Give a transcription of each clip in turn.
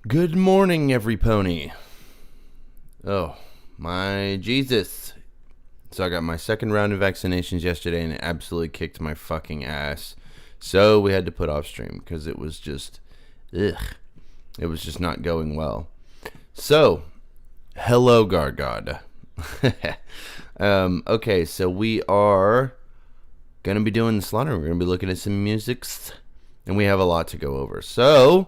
Good morning, every pony. Oh, my Jesus. So I got my second round of vaccinations yesterday, and it absolutely kicked my fucking ass. So we had to put off stream, because it was just, ugh. It was just not going well. So, hello, Gargod. Okay, so we are going to be doing the slaughter. We're going to be looking at some musics, and we have a lot to go over. So,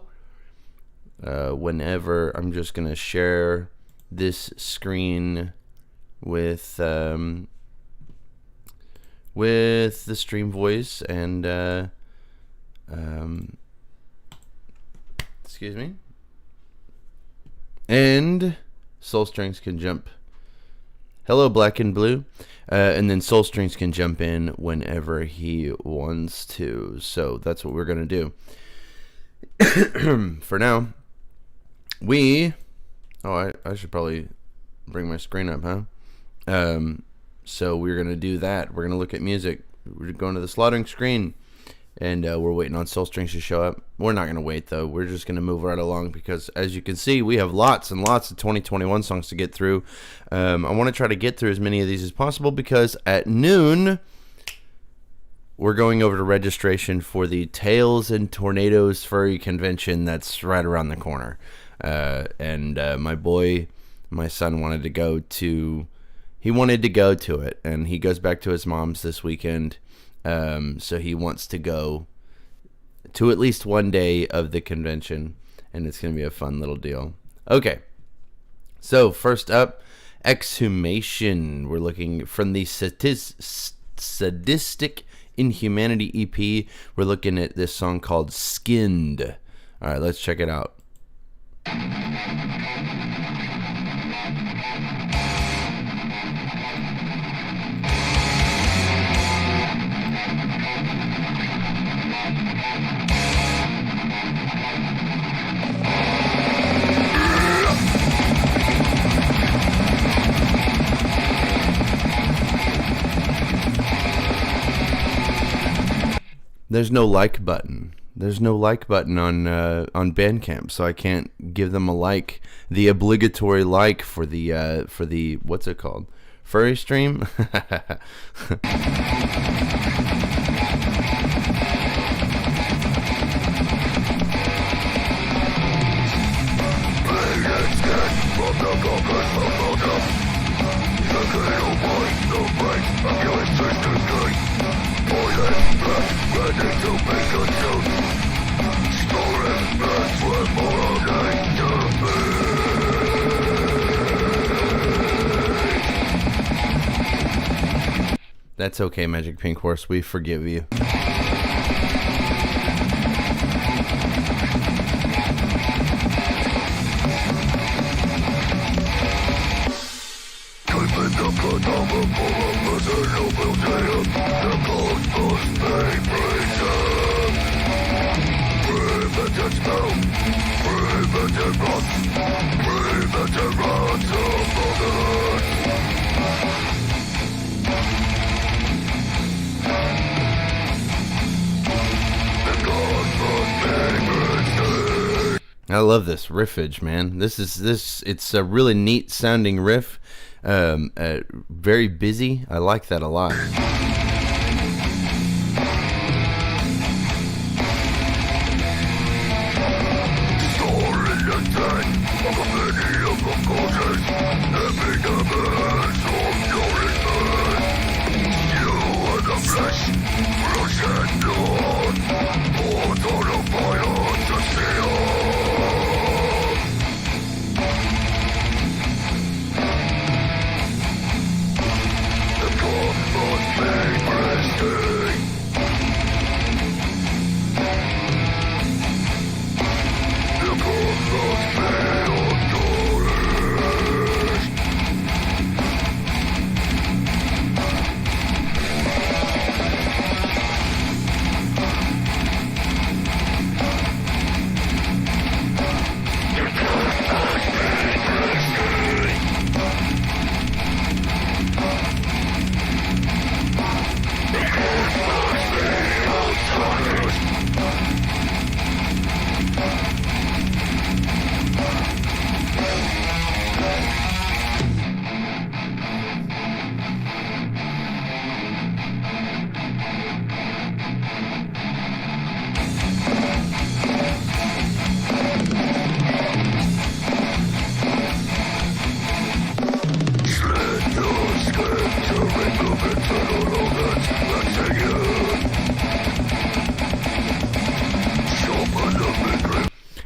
whenever I'm just going to share this screen with the stream voice and excuse me, and Soul Strings can jump. Hello, Black and Blue. And then Soul Strings can jump in whenever he wants to. So that's what we're going to do. For now, I should probably bring my screen up, huh? So we're going to do that. We're going to look at music. We're going to the slaughtering screen. And we're waiting on Soul Strings to show up. We're not going to wait, though. We're just going to move right along because, as you can see, we have lots and lots of 2021 songs to get through. I want to try to get through as many of these as possible because at noon, we're going over to registration for the Tails and Tornadoes Furry Convention that's right around the corner. And my son wanted to go to it, and he goes back to his mom's this weekend. So he wants to go to at least one day of the convention, and it's going to be a fun little deal. Okay, so first up, Exhumation. We're looking from the Sadistic Inhumanity EP. We're looking at this song called Skinned. All right, let's check it out. There's no like button. There's no like button on Bandcamp, so I can't give them a like. The obligatory like for the what's it called? Furry stream? That's okay, Magic Pink Horse. We forgive you. I love this riffage, man. It's a really neat sounding riff. Very busy. I like that a lot.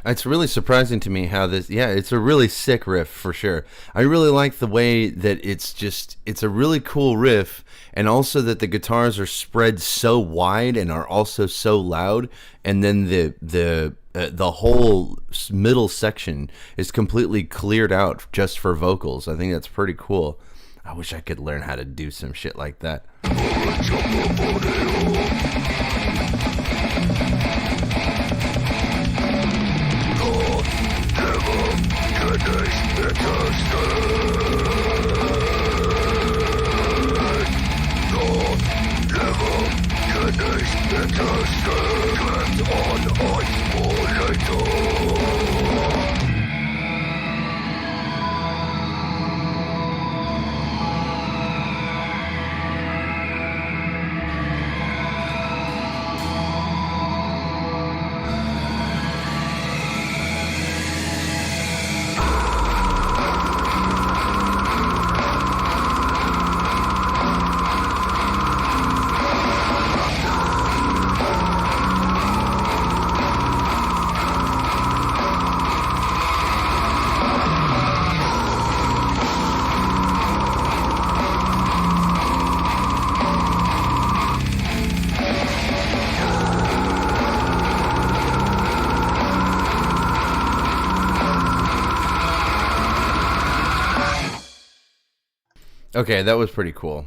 It's really surprising to me how this, yeah, it's a really sick riff for sure. I really like the way that it's a really cool riff, and also that the guitars are spread so wide and are also so loud, and then the whole middle section is completely cleared out just for vocals. I think that's pretty cool. I wish I could learn how to do some shit like that. Okay, that was pretty cool.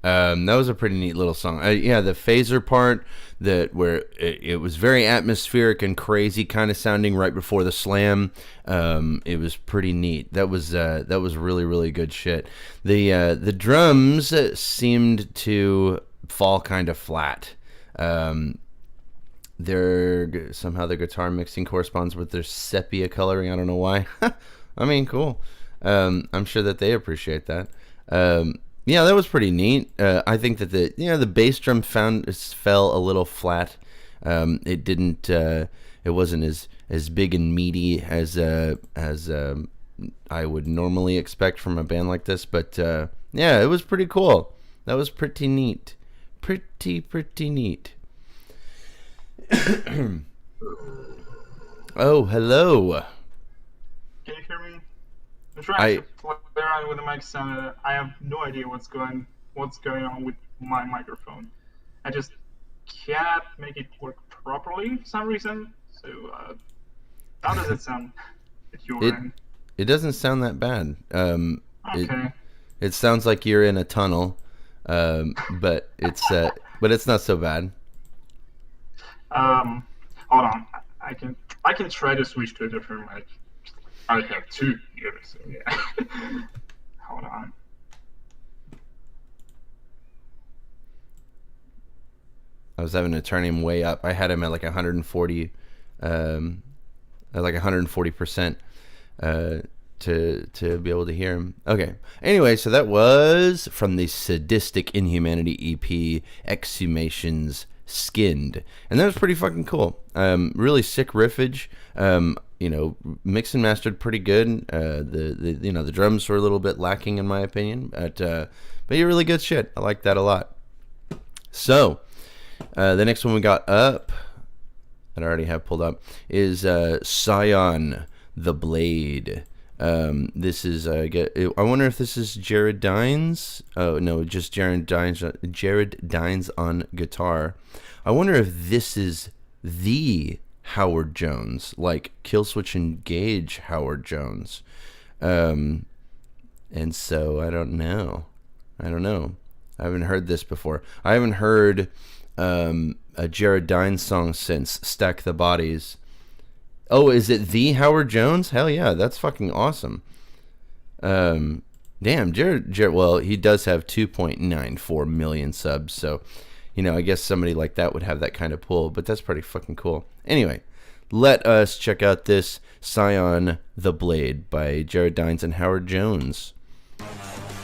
That was a pretty neat little song. Yeah, the phaser part where it was very atmospheric and crazy, kind of sounding right before the slam. It was pretty neat. That was really, really good shit. The drums seemed to fall kind of flat. Somehow the guitar mixing corresponds with their sepia coloring. I don't know why. I mean, cool. I'm sure that they appreciate that. Yeah, that was pretty neat. I think that the bass drum fell a little flat. It didn't. It wasn't as big and meaty as I would normally expect from a band like this. But yeah, it was pretty cool. That was pretty neat. Pretty neat. Oh, hello. Can you hear me? I'm trying to play around with the mic sound. I have no idea what's going on with my microphone. I just can't make it work properly for some reason. So how does it sound at your end? It doesn't sound that bad. Okay. It sounds like you're in a tunnel, but it's not so bad. Hold on. I can try to switch to a different mic. I have two here, so yeah. Hold on. I was having to turn him way up. I had him at like 140, at like 140%, to be able to hear him. Okay. Anyway, so that was from the Sadistic Inhumanity EP, Exhumation's Skinned, and that was pretty fucking cool. Really sick riffage. Mixed and mastered pretty good. The drums were a little bit lacking in my opinion, but you're really good shit. I like that a lot. So the next one we got up that I already have pulled up is SION the Blade. This is I wonder if this is Jared Dines. Oh no, just Jared Dines on guitar. I wonder if this is the Howard Jones, like Killswitch Engage Howard Jones. And so I don't know. I haven't heard this before. I haven't heard a Jared Dines song since Stack the Bodies. Oh, is it the Howard Jones? Hell yeah, that's fucking awesome. Damn, Jared, well, he does have 2.94 million subs, so, I guess somebody like that would have that kind of pull, but that's pretty fucking cool. Anyway, let us check out this SION the Blade by Jared Dines and Howard Jones. Everything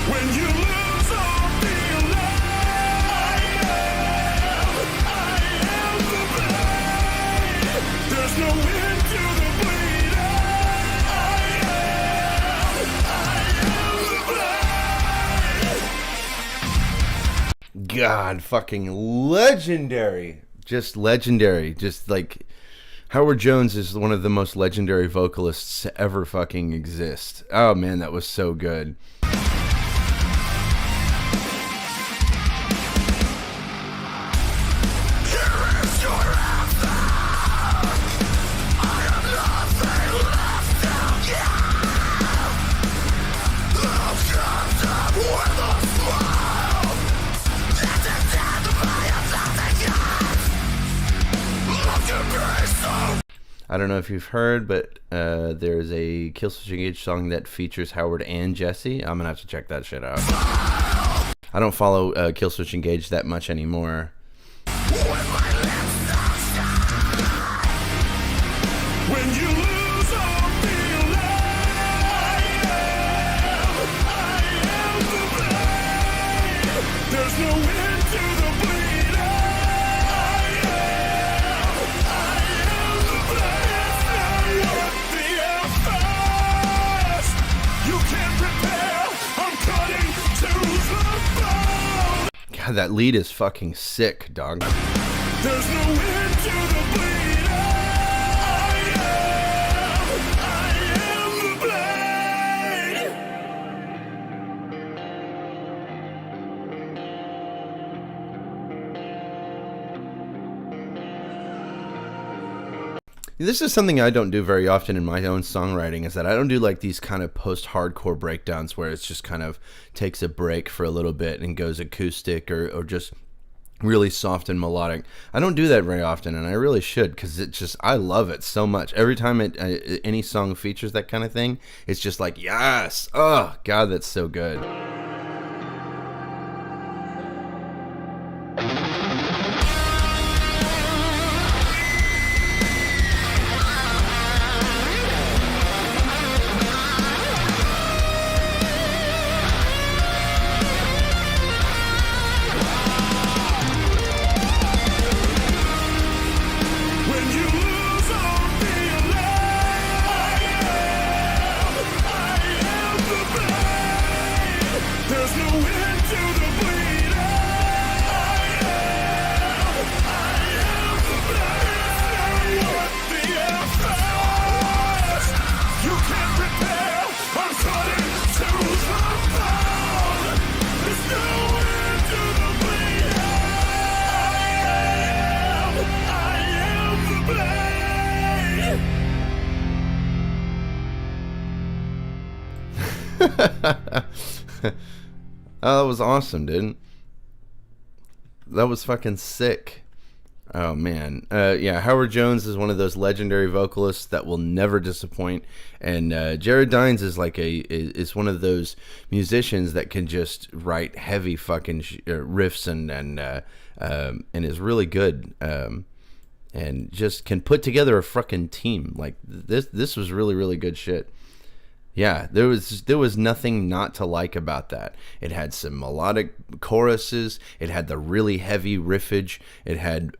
When you lose all feeling, I am the blade. There's no end to the bleeding. I am the blade. God, fucking legendary. Just legendary. Just like Howard Jones is one of the most legendary vocalists to ever fucking exist. Oh man, that was so good. I don't know if you've heard, but there's a Killswitch Engage song that features Howard and Jesse. I'm gonna have to check that shit out. I don't follow Killswitch Engage that much anymore. When you lose all feeling, I am the blade. There's no end to the bleeding. I am the blade. The empires you can't prepare. I'm cutting to the bone. God, that lead is fucking sick, dog. There's no end to the bleeding. I am the blade. This is something I don't do very often in my own songwriting, is that I don't do like these kind of post-hardcore breakdowns where it's just kind of takes a break for a little bit and goes acoustic or just really soft and melodic. I don't do that very often, and I really should, because it just, I love it so much. Every time any song features that kind of thing, it's just like, yes, oh God, that's so good. When you lose all feeling, I am the blade. There's no end to the bleeding. I am the blade. The empires you can't prepare. I'm cutting to the bone. There's no end to the bleeding. I am the blade. Oh, that was awesome, dude. That was fucking sick. Oh man, yeah. Howard Jones is one of those legendary vocalists that will never disappoint, and Jared Dines is like is one of those musicians that can just write heavy fucking riffs and is really good, and just can put together a fucking team. Like this was really good shit. Yeah, there was nothing not to like about that. It had some melodic choruses. It had the really heavy riffage. It had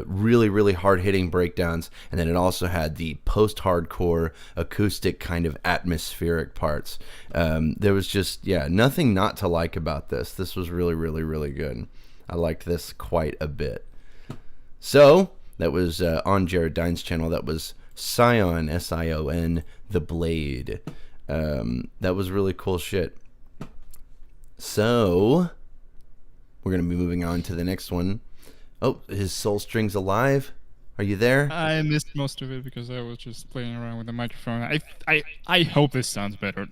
really hard-hitting breakdowns. And then it also had the post-hardcore acoustic kind of atmospheric parts. There was just, yeah, nothing not to like about this. This was really good. I liked this quite a bit. So, that was on Jared Dines' channel. That was SION, SION, The Blade. That was really cool shit. So we're gonna be moving on to the next one. Oh, his Soul Strings Alive. Are you there? I missed most of it because I was just playing around with the microphone. I hope this sounds better.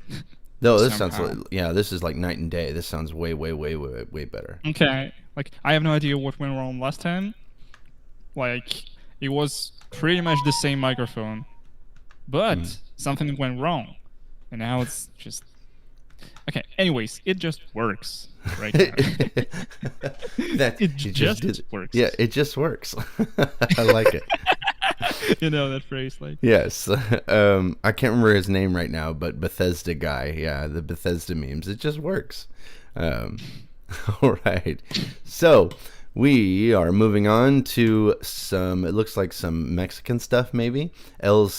No, this somehow. sounds like, yeah, this is like night and day. This sounds way better. Okay, like I have no idea what went wrong last time. Like it was pretty much the same microphone, but something went wrong. And now it's just... Okay, anyways, it just works right now. It just works. Yeah, it just works. I like it. You know that phrase, like. Yes. I can't remember his name right now, but Bethesda guy. Yeah, the Bethesda memes. It just works. All right. So we are moving on to some, it looks like some Mexican stuff, maybe. Oh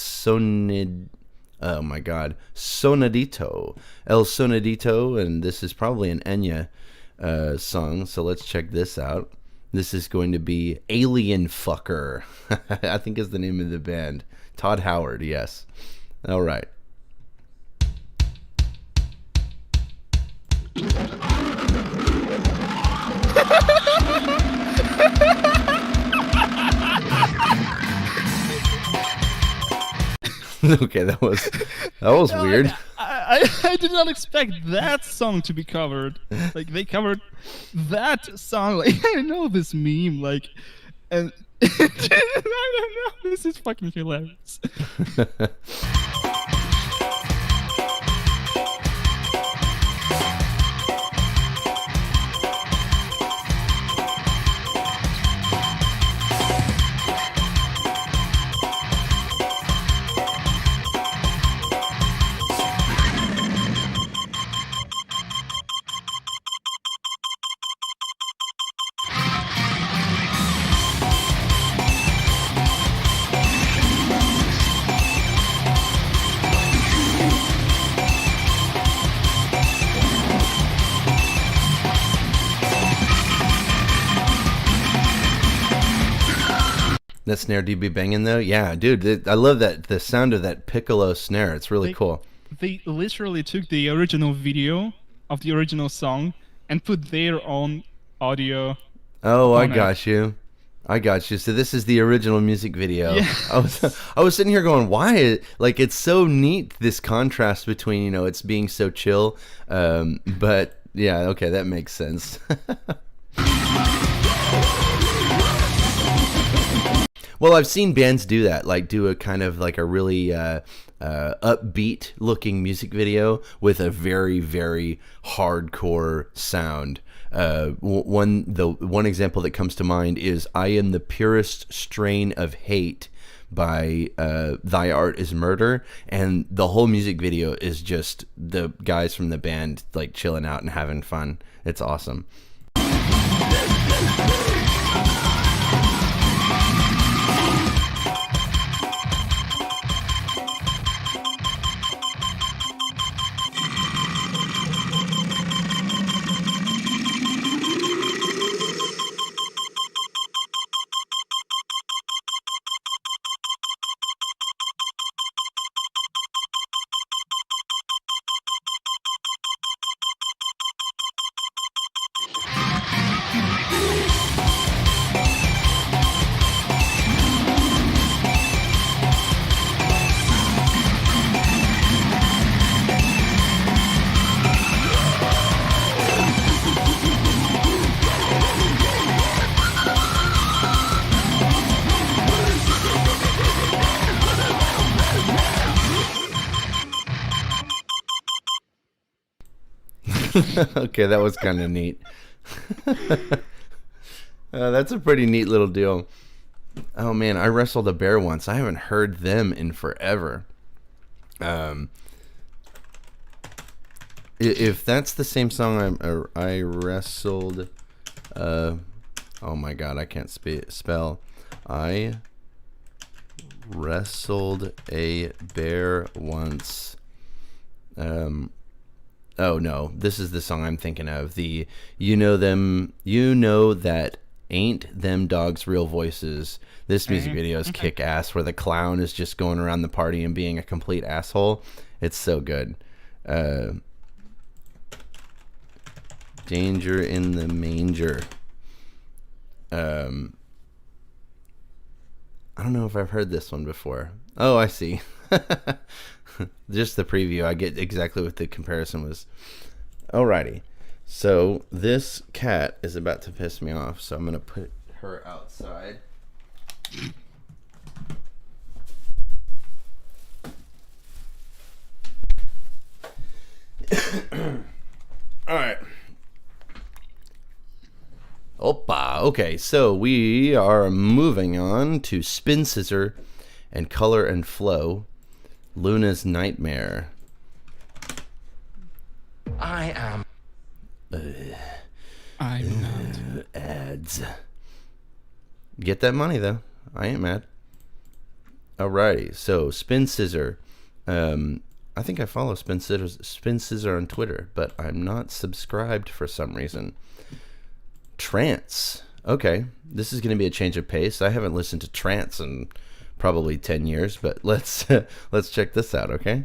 my God. Sonidito. El Sonidito, and this is probably an Enya song, so let's check this out. This is going to be Alien Fucker, I think is the name of the band. Todd Howard, yes. All right. Okay, that was weird. I did not expect that song to be covered. Like, they covered that song. Like, I know this meme, like, and I don't know. This is fucking hilarious. That snare do be banging though? Yeah, dude, I love that, the sound of that piccolo snare. It's really cool. They literally took the original video of the original song and put their own audio. Oh, I got you. So this is the original music video. Yeah. I was sitting here going, why? Like, it's so neat, this contrast between, you know, it's being so chill. But yeah, okay, that makes sense. Well, I've seen bands do that, like do a kind of like a really upbeat looking music video with a very, very hardcore sound. One example that comes to mind is "I Am the Purest Strain of Hate" by Thy Art Is Murder, and the whole music video is just the guys from the band like chilling out and having fun. It's awesome. Okay, that was kind of neat. That's a pretty neat little deal. Oh man, I wrestled a bear once. I haven't heard them in forever. If that's the same song I wrestled, oh my god, I can't spell. I wrestled a bear once. Oh no, this is the song I'm thinking of. The You Know That Ain't Them Dogs Real Voices. This music video is kick ass, where the clown is just going around the party and being a complete asshole. It's so good. Danger in the Manger. I don't know if I've heard this one before. Oh, I see. Just the preview, I get exactly what the comparison was. Alrighty, so this cat is about to piss me off, so I'm gonna put her outside. Alright. Opa. Okay, so we are moving on to SpinScissor and Color and Flow, Luna's Nightmare. I'm not. Ads. Get that money though. I ain't mad. Alrighty, so SpinScissor. I think I follow SpinScissor on Twitter, but I'm not subscribed for some reason. Trance. Okay, this is going to be a change of pace. I haven't listened to trance in probably 10 years, but let's check this out, okay?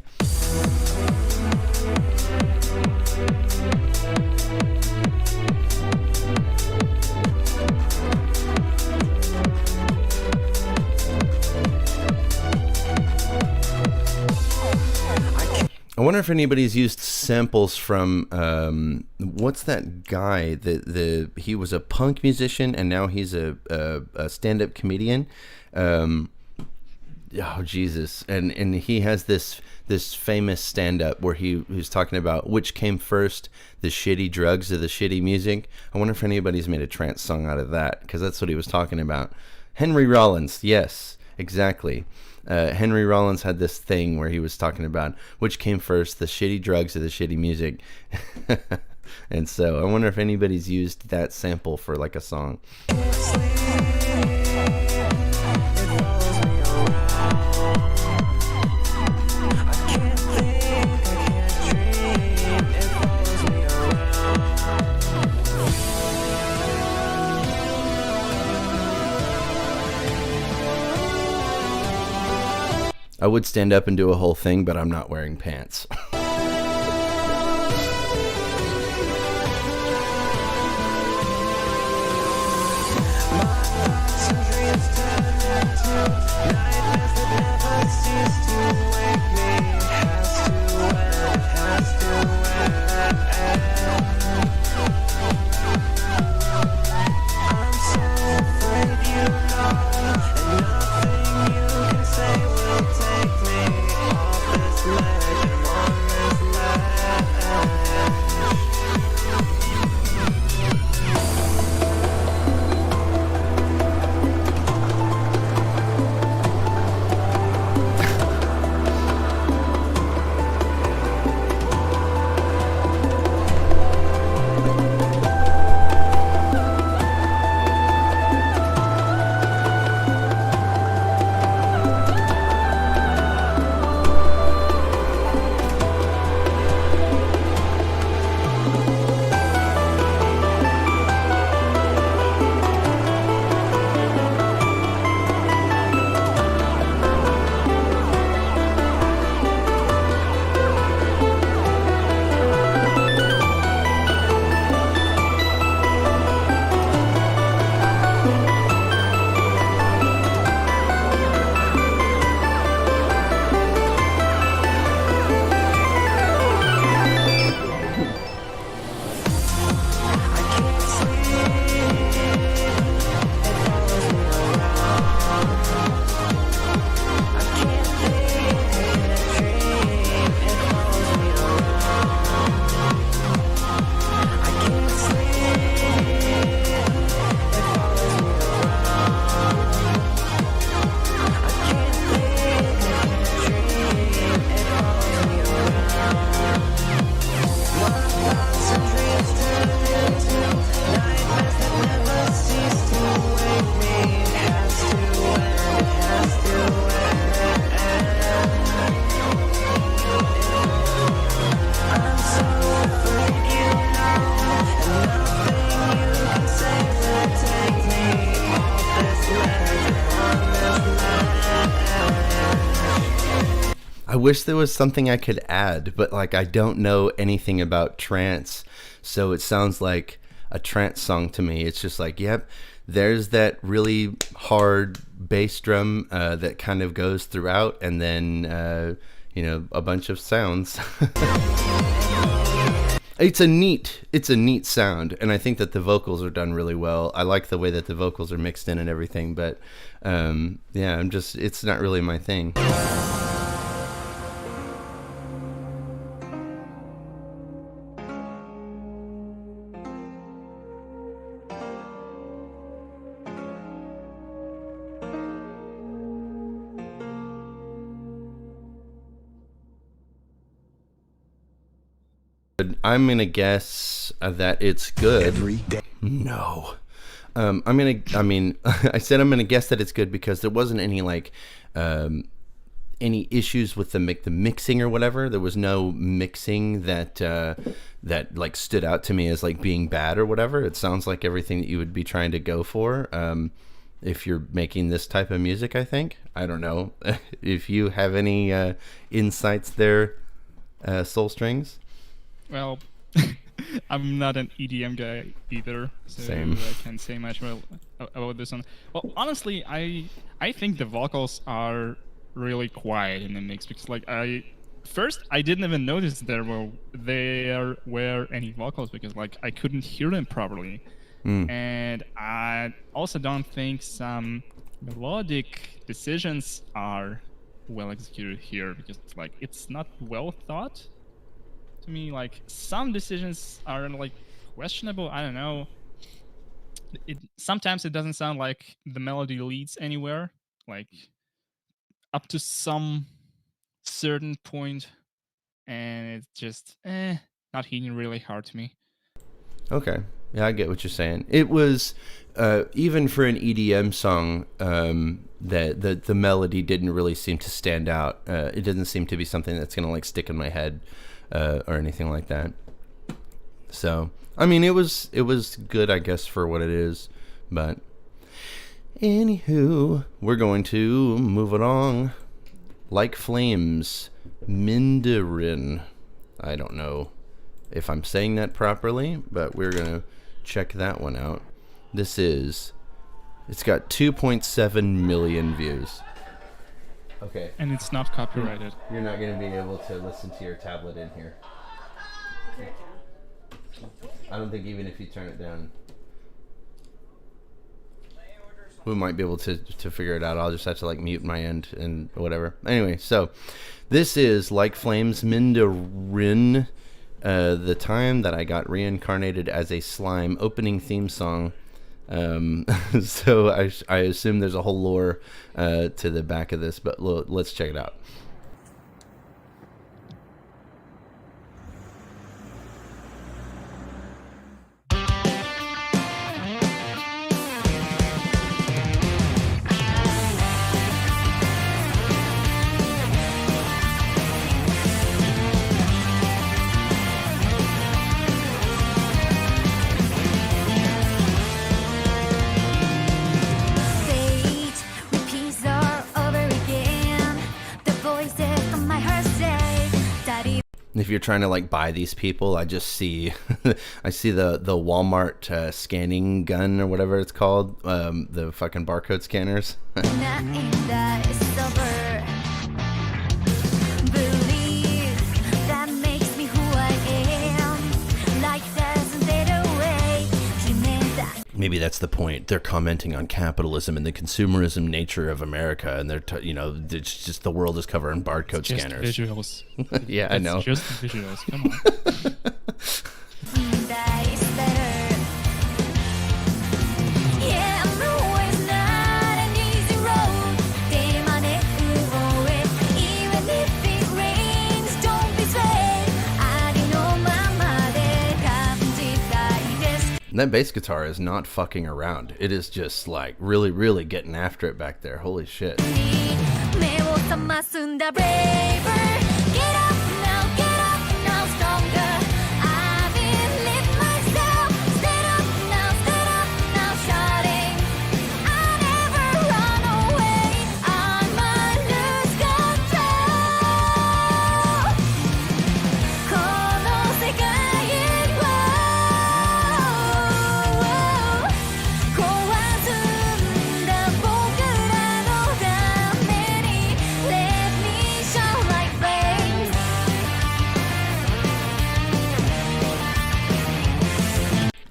I wonder if anybody's used samples from what's that guy? He was a punk musician and now he's a stand-up comedian. Oh Jesus! And he has this famous stand-up where he was talking about which came first, the shitty drugs or the shitty music. I wonder if anybody's made a trance song out of that, because that's what he was talking about. Henry Rollins, yes, exactly. Henry Rollins had this thing where he was talking about which came first, the shitty drugs or the shitty music. And so I wonder if anybody's used that sample for like a song. I would stand up and do a whole thing, but I'm not wearing pants. I wish there was something I could add, but like I don't know anything about trance, so it sounds like a trance song to me. It's just like, yep, there's that really hard bass drum that kind of goes throughout, and then you know, a bunch of sounds. It's a neat sound, and I think that the vocals are done really well. I like the way that the vocals are mixed in and everything, but yeah, it's not really my thing. I'm gonna guess that it's good. Every day. No. I said I'm gonna guess that it's good because there wasn't any like any issues with the mixing or whatever. There was no mixing that that like stood out to me as like being bad or whatever. It sounds like everything that you would be trying to go for if you're making this type of music, I think. I don't know if you have any insights there, Soul Strings. Well, I'm not an EDM guy either, so Same. I can't say much about this one. Well, honestly, I think the vocals are really quiet in the mix because, like, I didn't even notice there were any vocals because, like, I couldn't hear them properly, and I also don't think some melodic decisions are well executed here because, like, it's not well thought. To me, like, some decisions are like questionable. I don't know. Sometimes it doesn't sound like the melody leads anywhere, like up to some certain point, and it's just not hitting really hard to me. Okay. Yeah, I get what you're saying. It was even for an EDM song, the melody didn't really seem to stand out. It doesn't seem to be something that's gonna like stick in my head or anything like that. So I mean, it was good, I guess, for what it is. But anywho, we're going to move along. Like Flames, MindaRyn. I don't know if I'm saying that properly, but we're gonna check that one out. It's got 2.7 million views. Okay. And it's not copyrighted. You're not gonna be able to listen to your tablet in here. I don't think even if you turn it down, we might be able to figure it out. I'll just have to like mute my end and whatever. Anyway, so this is Like Flames, MindaRyn. The time that I got reincarnated as a slime opening theme song. So I assume there's a whole lore to the back of this, but let's check it out. If you're trying to like buy these people, I just see I see the Walmart scanning gun or whatever it's called, the fucking barcode scanners. Maybe that's the point. They're commenting on capitalism and the consumerism nature of America, and they're it's just the world is covered in barcode scanners. Visuals. Yeah, I know. Just visuals. Come on. That bass guitar is not fucking around. It is just like really, really getting after it back there. Holy shit.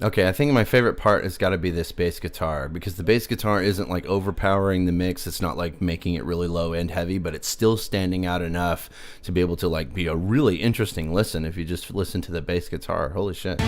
Okay, I think my favorite part has got to be this bass guitar, because the bass guitar isn't like overpowering the mix. It's not like making it really low and heavy, but it's still standing out enough to be able to like be a really interesting listen if you just listen to the bass guitar. Holy shit.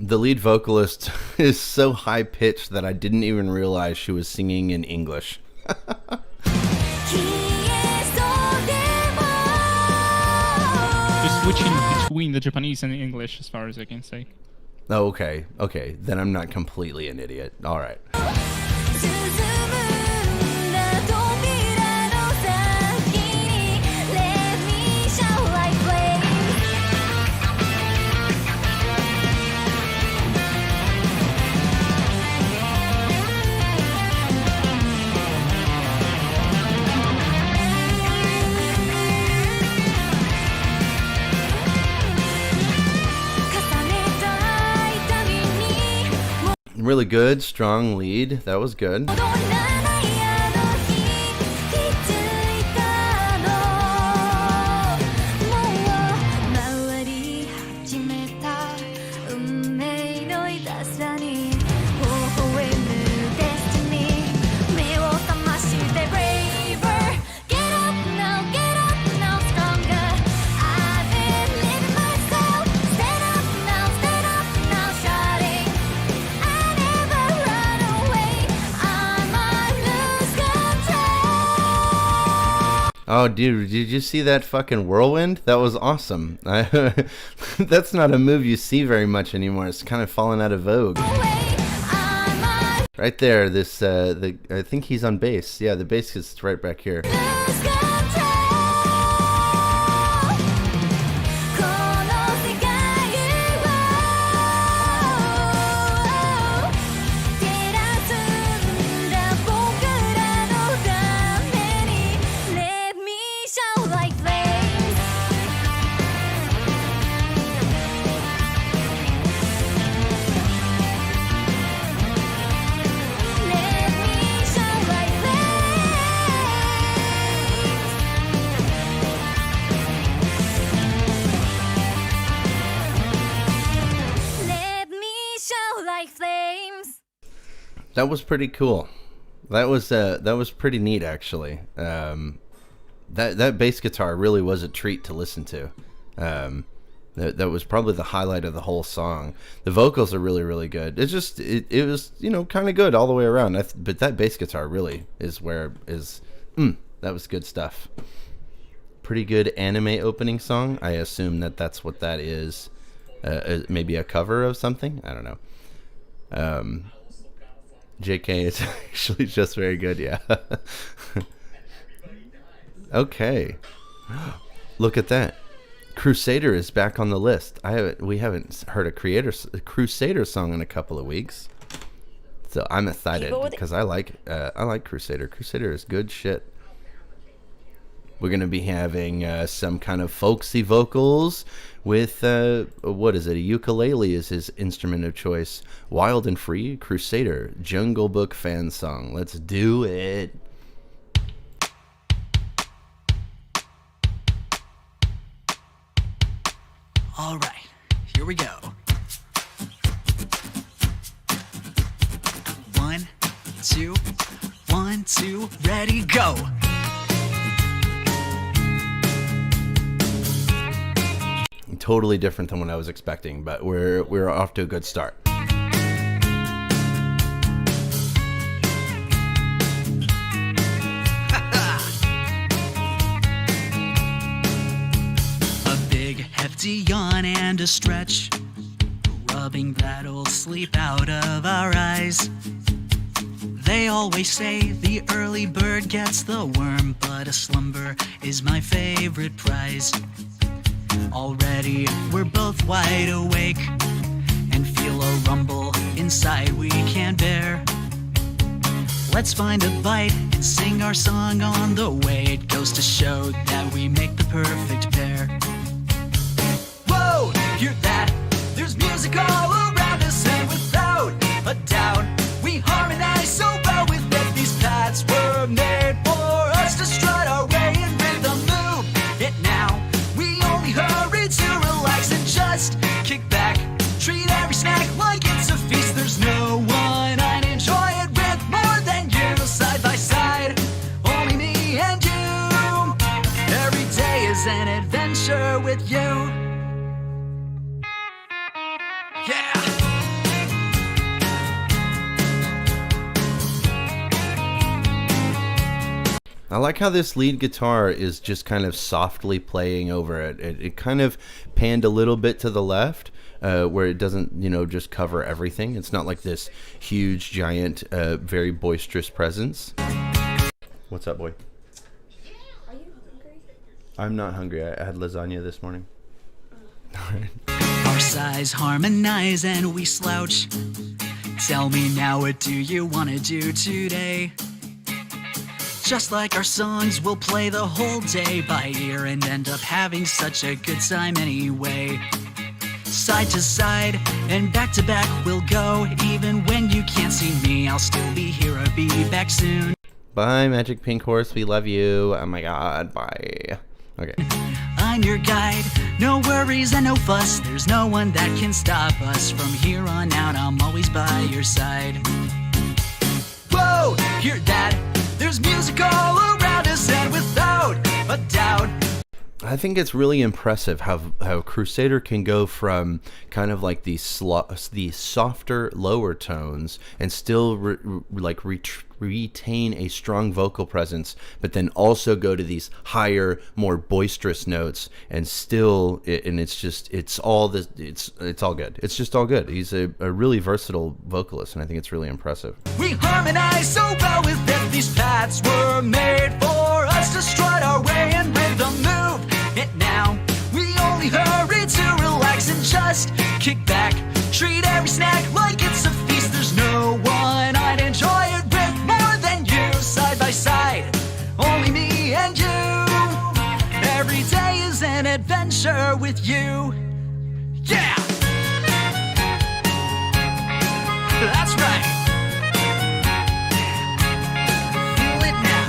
the lead vocalist is so high pitched that I didn't even realize she was singing in English. Just switching between the Japanese and the English, as far as I can say. Oh, okay. Okay. Then I'm not completely an idiot. All right. Really good, strong lead. That was good. Oh, dude, did you see that fucking whirlwind? That was awesome. That's not a move you see very much anymore. It's kind of fallen out of vogue. Right there, this, I think he's on bass. Yeah, the bass is right back here. That was pretty cool. That was pretty neat, actually. That bass guitar really was a treat to listen to. That was probably the highlight of the whole song. The vocals are really, really good. It's just it was, you know, kind of good all the way around. But that bass guitar really is where is that was good stuff. Pretty good anime opening song. I assume that's what that is. Maybe a cover of something. I don't know. JK is actually just very good, yeah. Okay. Look at that. Crusader is back on the list. We haven't heard a Crusader song in a couple of weeks. So I'm excited because I like Crusader. Crusader is good shit. We're going to be having some kind of folksy vocals with, what is it? A ukulele is his instrument of choice. Wild and Free, Crusader, Jungle Book fan song. Let's do it. All right, here we go. 1, 2, 1, 2, ready, go. Totally different than what I was expecting, but we're off to a good start. A big hefty yawn and a stretch, rubbing that old sleep out of our eyes. They always say the early bird gets the worm, but a slumber is my favorite prize. Already we're both wide awake and feel a rumble inside we can't bear. Let's find a bite and sing our song on the way. It goes to show that we make the perfect pair. Whoa, hear that? There's music all around us, and without a doubt we harmonize so well with it. These paths were made for us to strut our way in rhythm. Move it now. We only hurry to relax and just kick back. Treat every snack like it's a feast. There's no one I'd enjoy it with more than you. Side by side, only me and you. Every day is an adventure with you. Yeah. I like how this lead guitar is just kind of softly playing over it. It kind of panned a little bit to the left, where it doesn't, just cover everything. It's not like this huge, giant, very boisterous presence. What's up, boy? Are you hungry? I'm not hungry. I had lasagna this morning. Our sighs harmonize and we slouch. Tell me now, what do you want to do today? Just like our songs, we'll play the whole day by ear and end up having such a good time anyway. Side to side and back to back we'll go. Even when you can't see me, I'll still be here. I'll be back soon. Bye, Magic Pink Horse. We love you. Oh my god. Bye. Okay. I'm your guide. No worries and no fuss. There's no one that can stop us. From here on out, I'm always by your side. Whoa, hear that? There's music all around us, and without a doubt, I think it's really impressive how Crusader can go from kind of like these softer lower tones and still retain a strong vocal presence, but then also go to these higher, more boisterous notes, and still, it's all good. It's just all good. He's a really versatile vocalist, and I think it's really impressive. we harmonize so well with them. These paths were made for us to strut our way and rhythm move it now. We only hurry to relax and just kick back. Treat every snack like it's a feast. There's no one I'd enjoy it with more than you. Side by side, only me and you. Every day is an adventure with you. Yeah! That's right. Feel it now.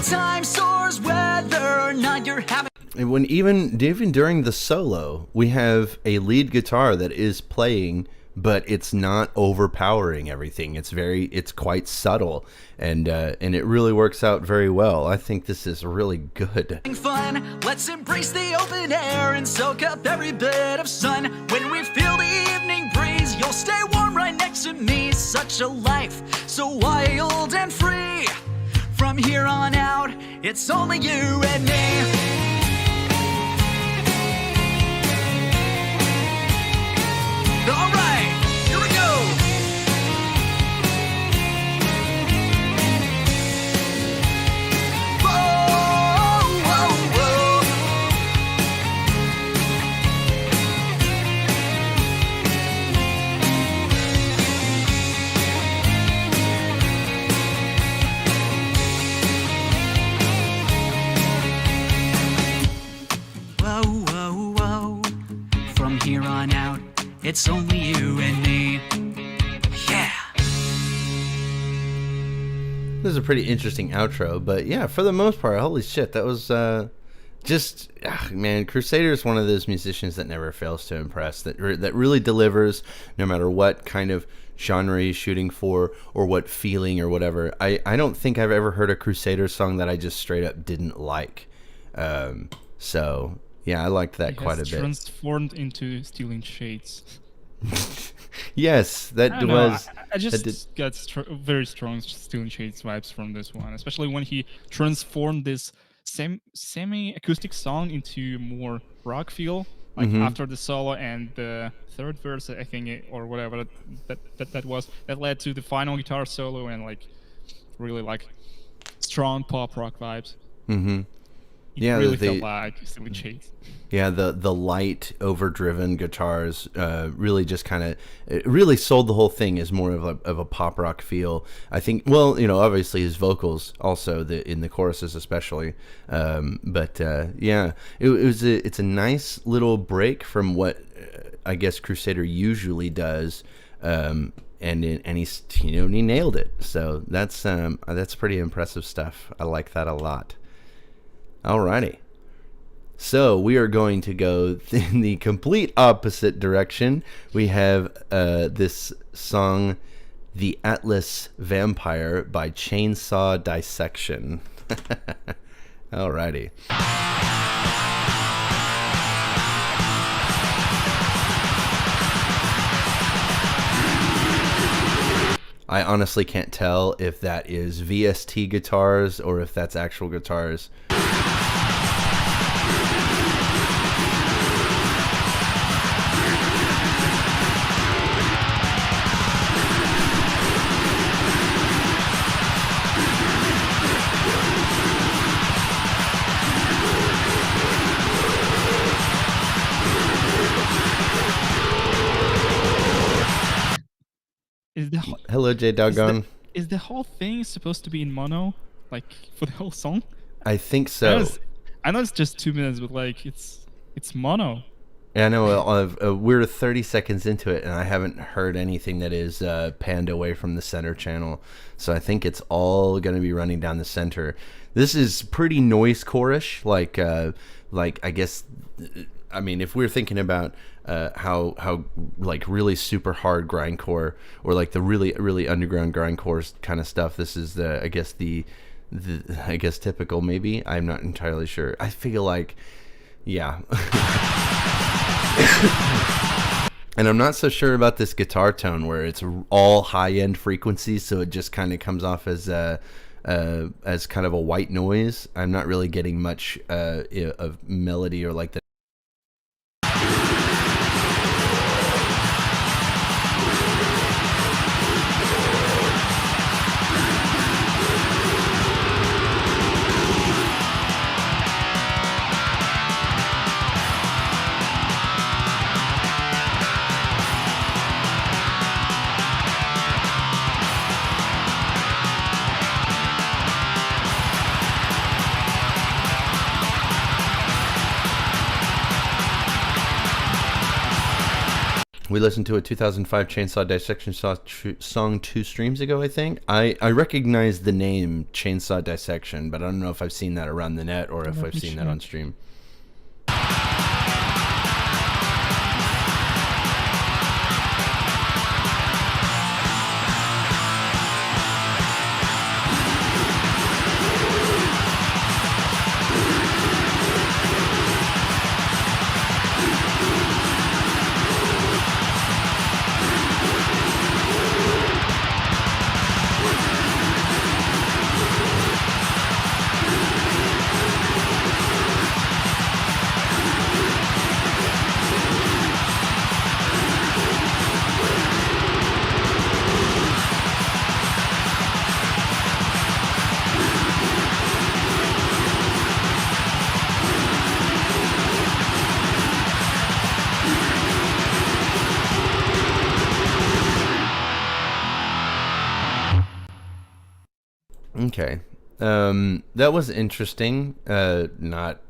Time soars whether or not you're having. And when even during the solo, we have a lead guitar that is playing, but it's not overpowering everything. It's quite subtle, and it really works out very well. I think this is really good. Fun. Let's embrace the open air and soak up every bit of sun. When we feel the evening breeze, you'll stay warm right next to me. Such a life, so wild and free. From here on out, it's only you and me. All right, here we go. Whoa, whoa, whoa. Whoa, whoa, whoa. From here on out, it's only you and me. Yeah. This is a pretty interesting outro, but yeah, for the most part, holy shit, that was man, Crusader is one of those musicians that never fails to impress, that really delivers no matter what kind of genre he's shooting for or what feeling or whatever. I don't think I've ever heard a Crusader song that I just straight up didn't like. So yeah, I liked that quite a bit. Transformed into Stealing Shades. Yes, that I don't know, was. I just got very strong Stealing Shades vibes from this one, especially when he transformed this semi-acoustic song into more rock feel, like after the solo and the third verse, I think, or whatever that was, that led to the final guitar solo and like really like strong pop rock vibes. Mm-hmm. It really felt like Stealing Shades. Yeah, the light, overdriven guitars really just kind of really sold the whole thing as more of a pop rock feel. I think, well, obviously his vocals also in the choruses especially, but yeah, it's a nice little break from what I guess Crusader usually does, and he nailed it. So that's pretty impressive stuff. I like that a lot. Alrighty. So we are going to go in the complete opposite direction. We have this song, The Atlas Vampire by Chainsaw Dissection. Alrighty. I honestly can't tell if that is VST guitars or if that's actual guitars. Hello, J Doggone. Is the whole thing supposed to be in mono, like for the whole song? I think so. I know it's just 2 minutes, but like it's mono. Yeah, I know. We're 30 seconds into it, and I haven't heard anything that is panned away from the center channel. So I think it's all going to be running down the center. This is pretty noise core-ish, like I guess. I mean, if we're thinking about how like really super hard grindcore or like the really underground grindcore kind of stuff, this is the I guess typical, maybe. I'm not entirely sure. I feel like, yeah. And I'm not so sure about this guitar tone where it's all high-end frequencies, so it just kind of comes off as kind of a white noise. I'm not really getting much of melody or like the. We listened to a 2005 Chainsaw Dissection song 2 streams ago, I think. I recognize the name Chainsaw Dissection, but I don't know if I've seen that around the net or if I've seen that on stream. Okay. That was interesting. Not,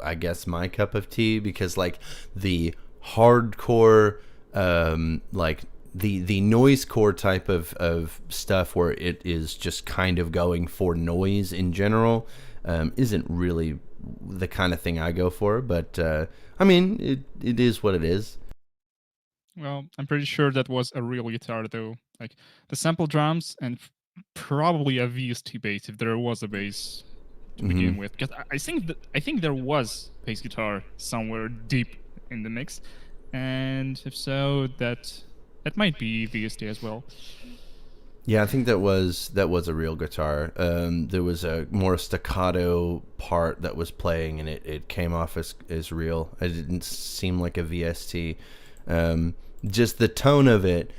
I guess my cup of tea, because like the hardcore, like the noisecore type of stuff where it is just kind of going for noise in general, isn't really the kind of thing I go for, but I mean, it is what it is. Well, I'm pretty sure that was a real guitar though. Like the sample drums and probably a VST bass, if there was a bass to begin with. Because I think there was bass guitar somewhere deep in the mix, and if so, that might be VST as well. Yeah, I think that was a real guitar. There was a more staccato part that was playing, and it came off as real. It didn't seem like a VST. Just the tone of it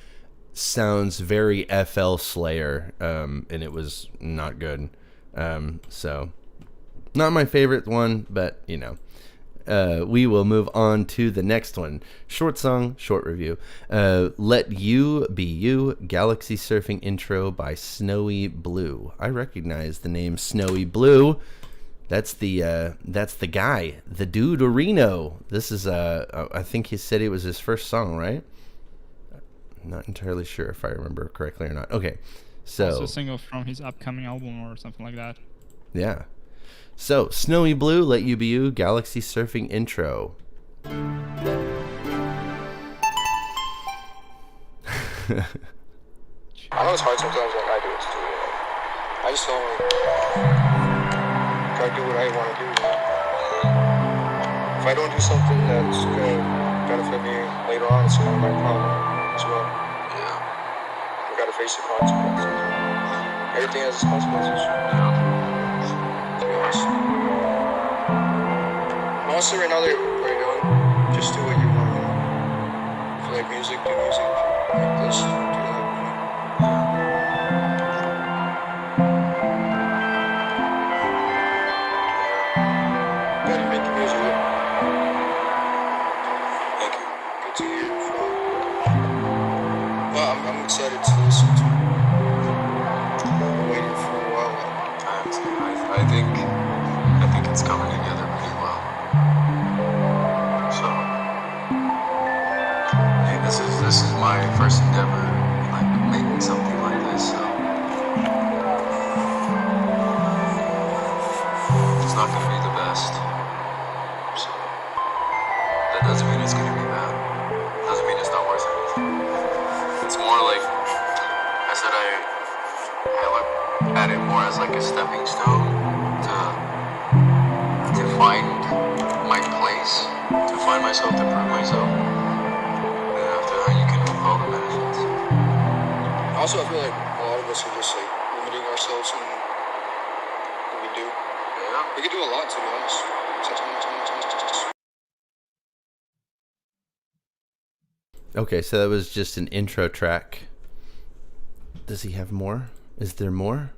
sounds very FL Slayer, and it was not good. So not my favorite one, but we will move on to the next one. Short song, short review. Let You Be You, Galaxy Surfing Intro by Snowy Blue. I recognize the name Snowy Blue. That's the guy, the dude Reno. This is I think he said it was his first song, right? Not entirely sure if I remember correctly or not. Okay, so also a single from his upcoming album or something like that. Yeah. So, Snowy Blue, Let You Be You, Galaxy Surfing intro. I know it's hard sometimes, like I do it too. I just don't try to do what I want to do. If I don't do something that's gonna benefit me later on, it's kind of my problem as well. Yeah. I gotta face the consequences. Everything has its consequences. Yeah. To be honest. Honestly, right now they're very young. Just do what you want. If you like music, do music. If you like this, do that. Gotta make your music. Thank you. Good to hear from. Well, I'm excited to listen to. I've waited for a while. I think it's coming together pretty well. So, hey, this is my first endeavor, like making something like this. So, it's not gonna be the best. So, that doesn't mean it's gonna be bad. Doesn't mean it's not worth anything. It's more like I said. I look at it more as like a stepping stone to find my place, to find myself, to prove myself. And after that, you can reap all the benefits. Also, I feel like a lot of us are just like limiting ourselves in what we do. Yeah. We can do a lot, to be honest. Sometimes. Okay, so that was just an intro track. Does he have more? Is there more?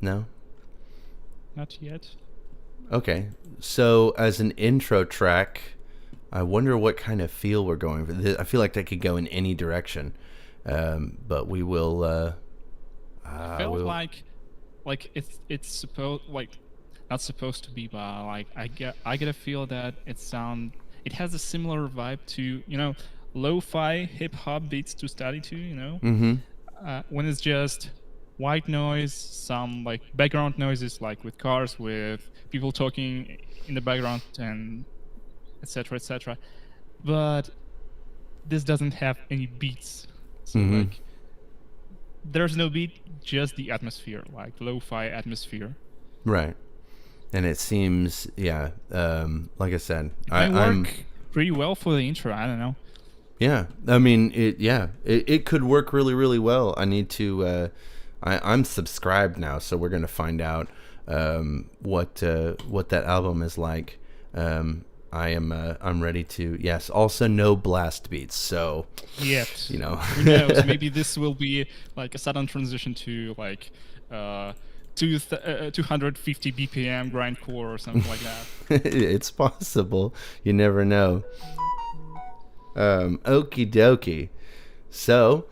No? Not yet. Okay, so as an intro track, I wonder what kind of feel we're going for. I feel like that could go in any direction, but we will. Felt like it's supposed not supposed to be, but like I get a feel that it has a similar vibe to lo-fi hip hop beats to study to Mm-hmm. When it's just white noise, some like background noises, like with cars, with people talking in the background, and etc. etc. But this doesn't have any beats, so like there's no beat, just the atmosphere, like lo-fi atmosphere. Right, and it seems, yeah, like I said, I'm pretty well for the intro. I don't know. Yeah, I mean, it could work really, really well. I need to. I'm subscribed now, so we're gonna find out what that album is like. I'm ready to. Yes, also no blast beats. So yet, you know, who knows? Maybe this will be like a sudden transition to like 250 BPM grindcore or something like that. It's possible. You never know. Okie dokie. So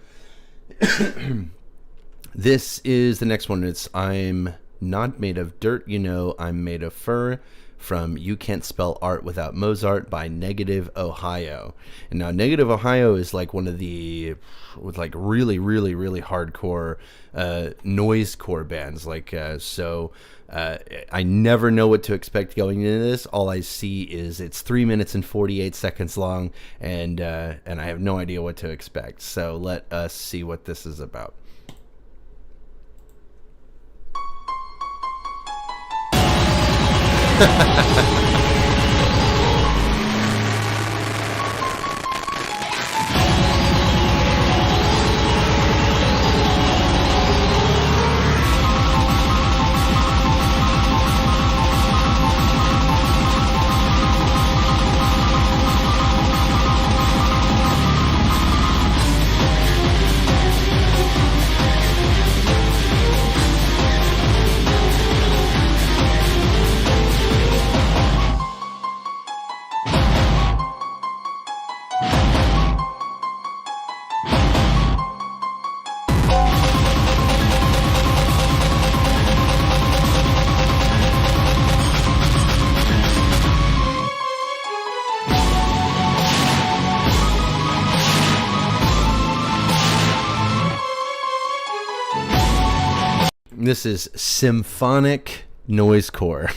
this is the next one. It's I'm Not Made of Dirt, I'm Made of Fur, from You Can't Spell Art Without Mozart by Negative Øhio. And now Negative Øhio is like one of the really, really, really hardcore noisecore bands. I never know what to expect going into this. All I see is it's 3 minutes and 48 seconds long, and I have no idea what to expect. So let us see what this is about. This is symphonic Noisecore.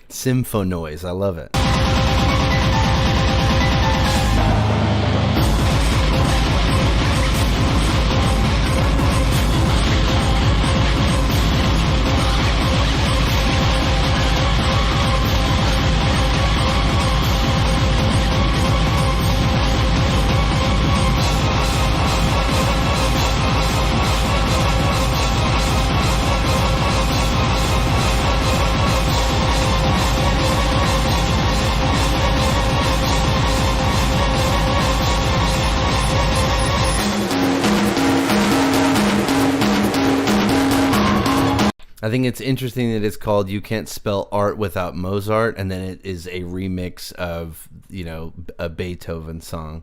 Sympho noise, I love it. I think it's interesting that it's called You Can't Spell Art Without Mozart, and then it is a remix of, you know, a Beethoven song.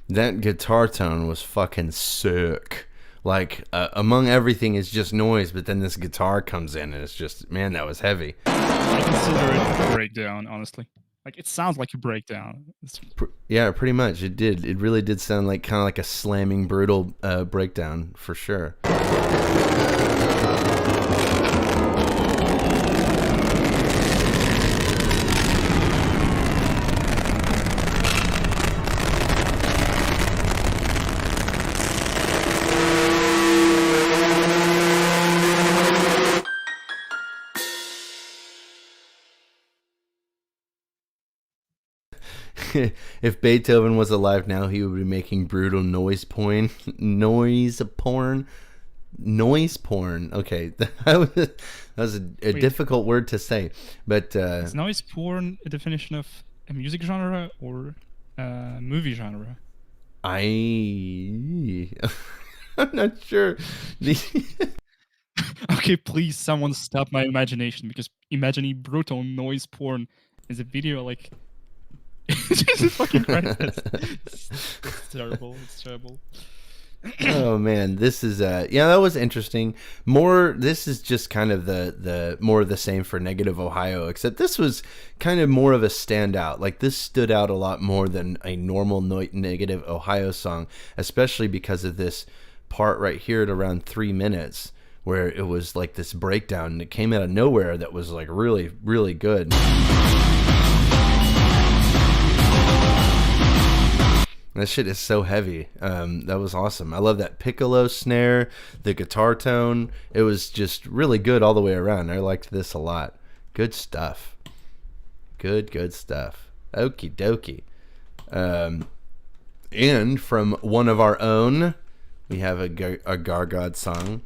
That guitar tone was fucking sick. Like, among everything is just noise, but then this guitar comes in and it's just, man, that was heavy. I consider it a breakdown, honestly. Like, it sounds like a breakdown. Yeah, pretty much. It did. It really did sound like kind of like a slamming, brutal breakdown, for sure. If Beethoven was alive now, he would be making brutal noise porn. Okay, that was a difficult word to say, but is noise porn a definition of a music genre or a movie genre? I'm not sure. Okay, please, someone stop my imagination, because imagining brutal noise porn is a video like. Jesus fucking Christ. It's terrible. It's terrible. Oh man, this is yeah, that was interesting. This is just kind of the more of the same for Negative Øhio, except this was kind of more of a standout. Like, this stood out a lot more than a normal Negative Øhio song, especially because of this part right here at around 3 minutes, where it was like this breakdown and it came out of nowhere that was like really, really good. That shit is so heavy. That was awesome. I love that piccolo snare, the guitar tone. It was just really good all the way around. I liked this a lot. Good stuff. Good stuff. Okie dokie. And from one of our own, we have a Gargod song,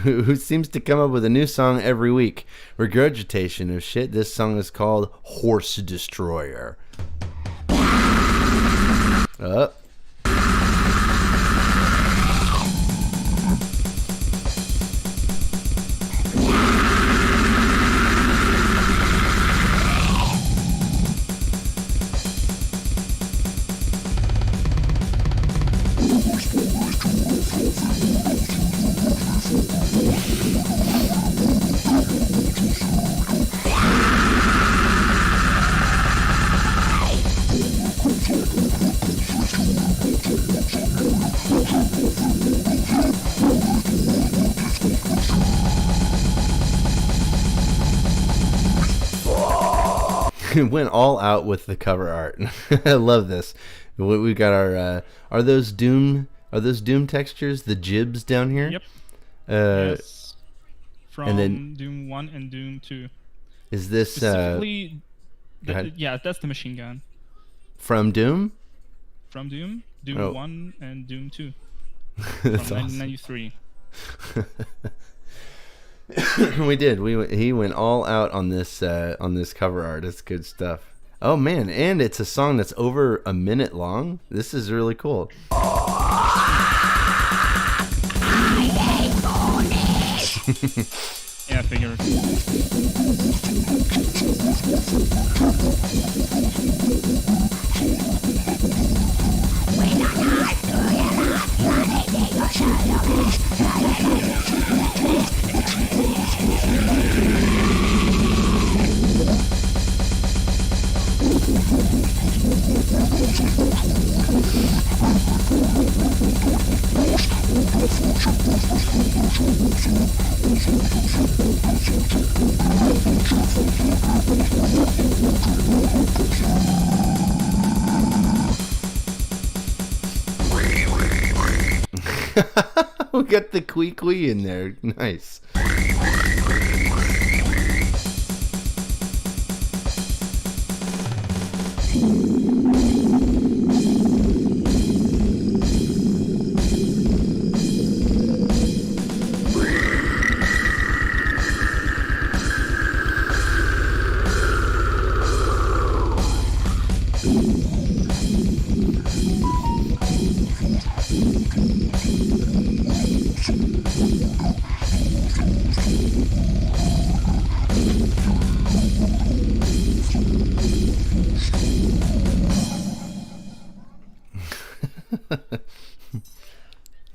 who seems to come up with a new song every week. Regurgitation of shit. This song is called Horse Destroyer. Up. went all out with the cover art. I love this. We got our are those Doom textures, the jibs down here? Yep. Yes. From and then, Doom 1 and Doom 2. Is this specifically? Yeah, that's the machine gun. From Doom? From Doom 1 and Doom 2. That's from awesome. 1993. We did. He went all out on this cover art. It's good stuff. Oh man, and it's a song that's over a minute long. This is really cool. Yeah, I figured. We got the quee in there. Nice.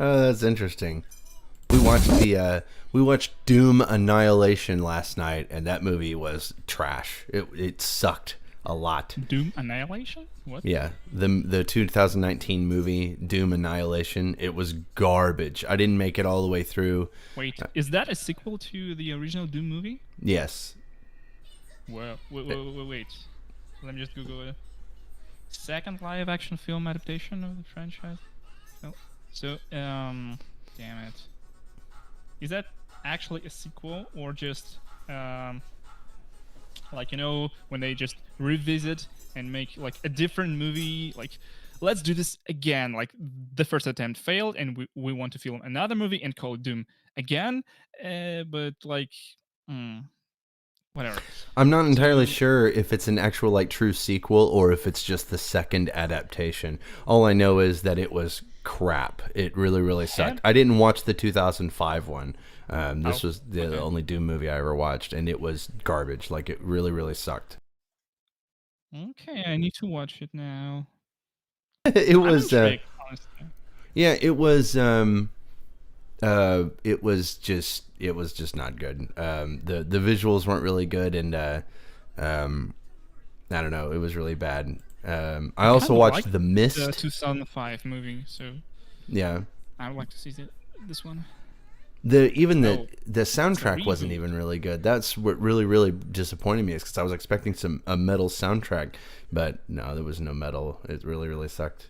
Oh, that's interesting. We watched Doom Annihilation last night, and that movie was trash. It sucked a lot. Doom Annihilation? What? Yeah, the 2019 movie Doom Annihilation. It was garbage. I didn't make it all the way through. Wait, is that a sequel to the original Doom movie? Yes. Well, wait. Let me just Google it. Second live-action film adaptation of the franchise. No. So, damn it. Is that actually a sequel or just, like, you know, when they just revisit and make, like, a different movie, like, let's do this again, like, the first attempt failed and we want to film another movie and call it Doom again, but, like, whatever. I'm not entirely sure if it's an actual, like, true sequel or if it's just the second adaptation. All I know is that it was crap. It really, really sucked. I didn't watch the 2005 one. This was the only Doom movie I ever watched, and it was garbage. Like, it really, really sucked. Okay, I need to watch it now. It was, intrigued, honestly. yeah, it was just not good. The visuals weren't really good, and I don't know, it was really bad. I also watched The Mist. The 2005 movie, so yeah, I would like to see this one. The soundtrack wasn't even really good. That's what really, really disappointed me, is because I was expecting a metal soundtrack, but no, there was no metal. It really, really sucked.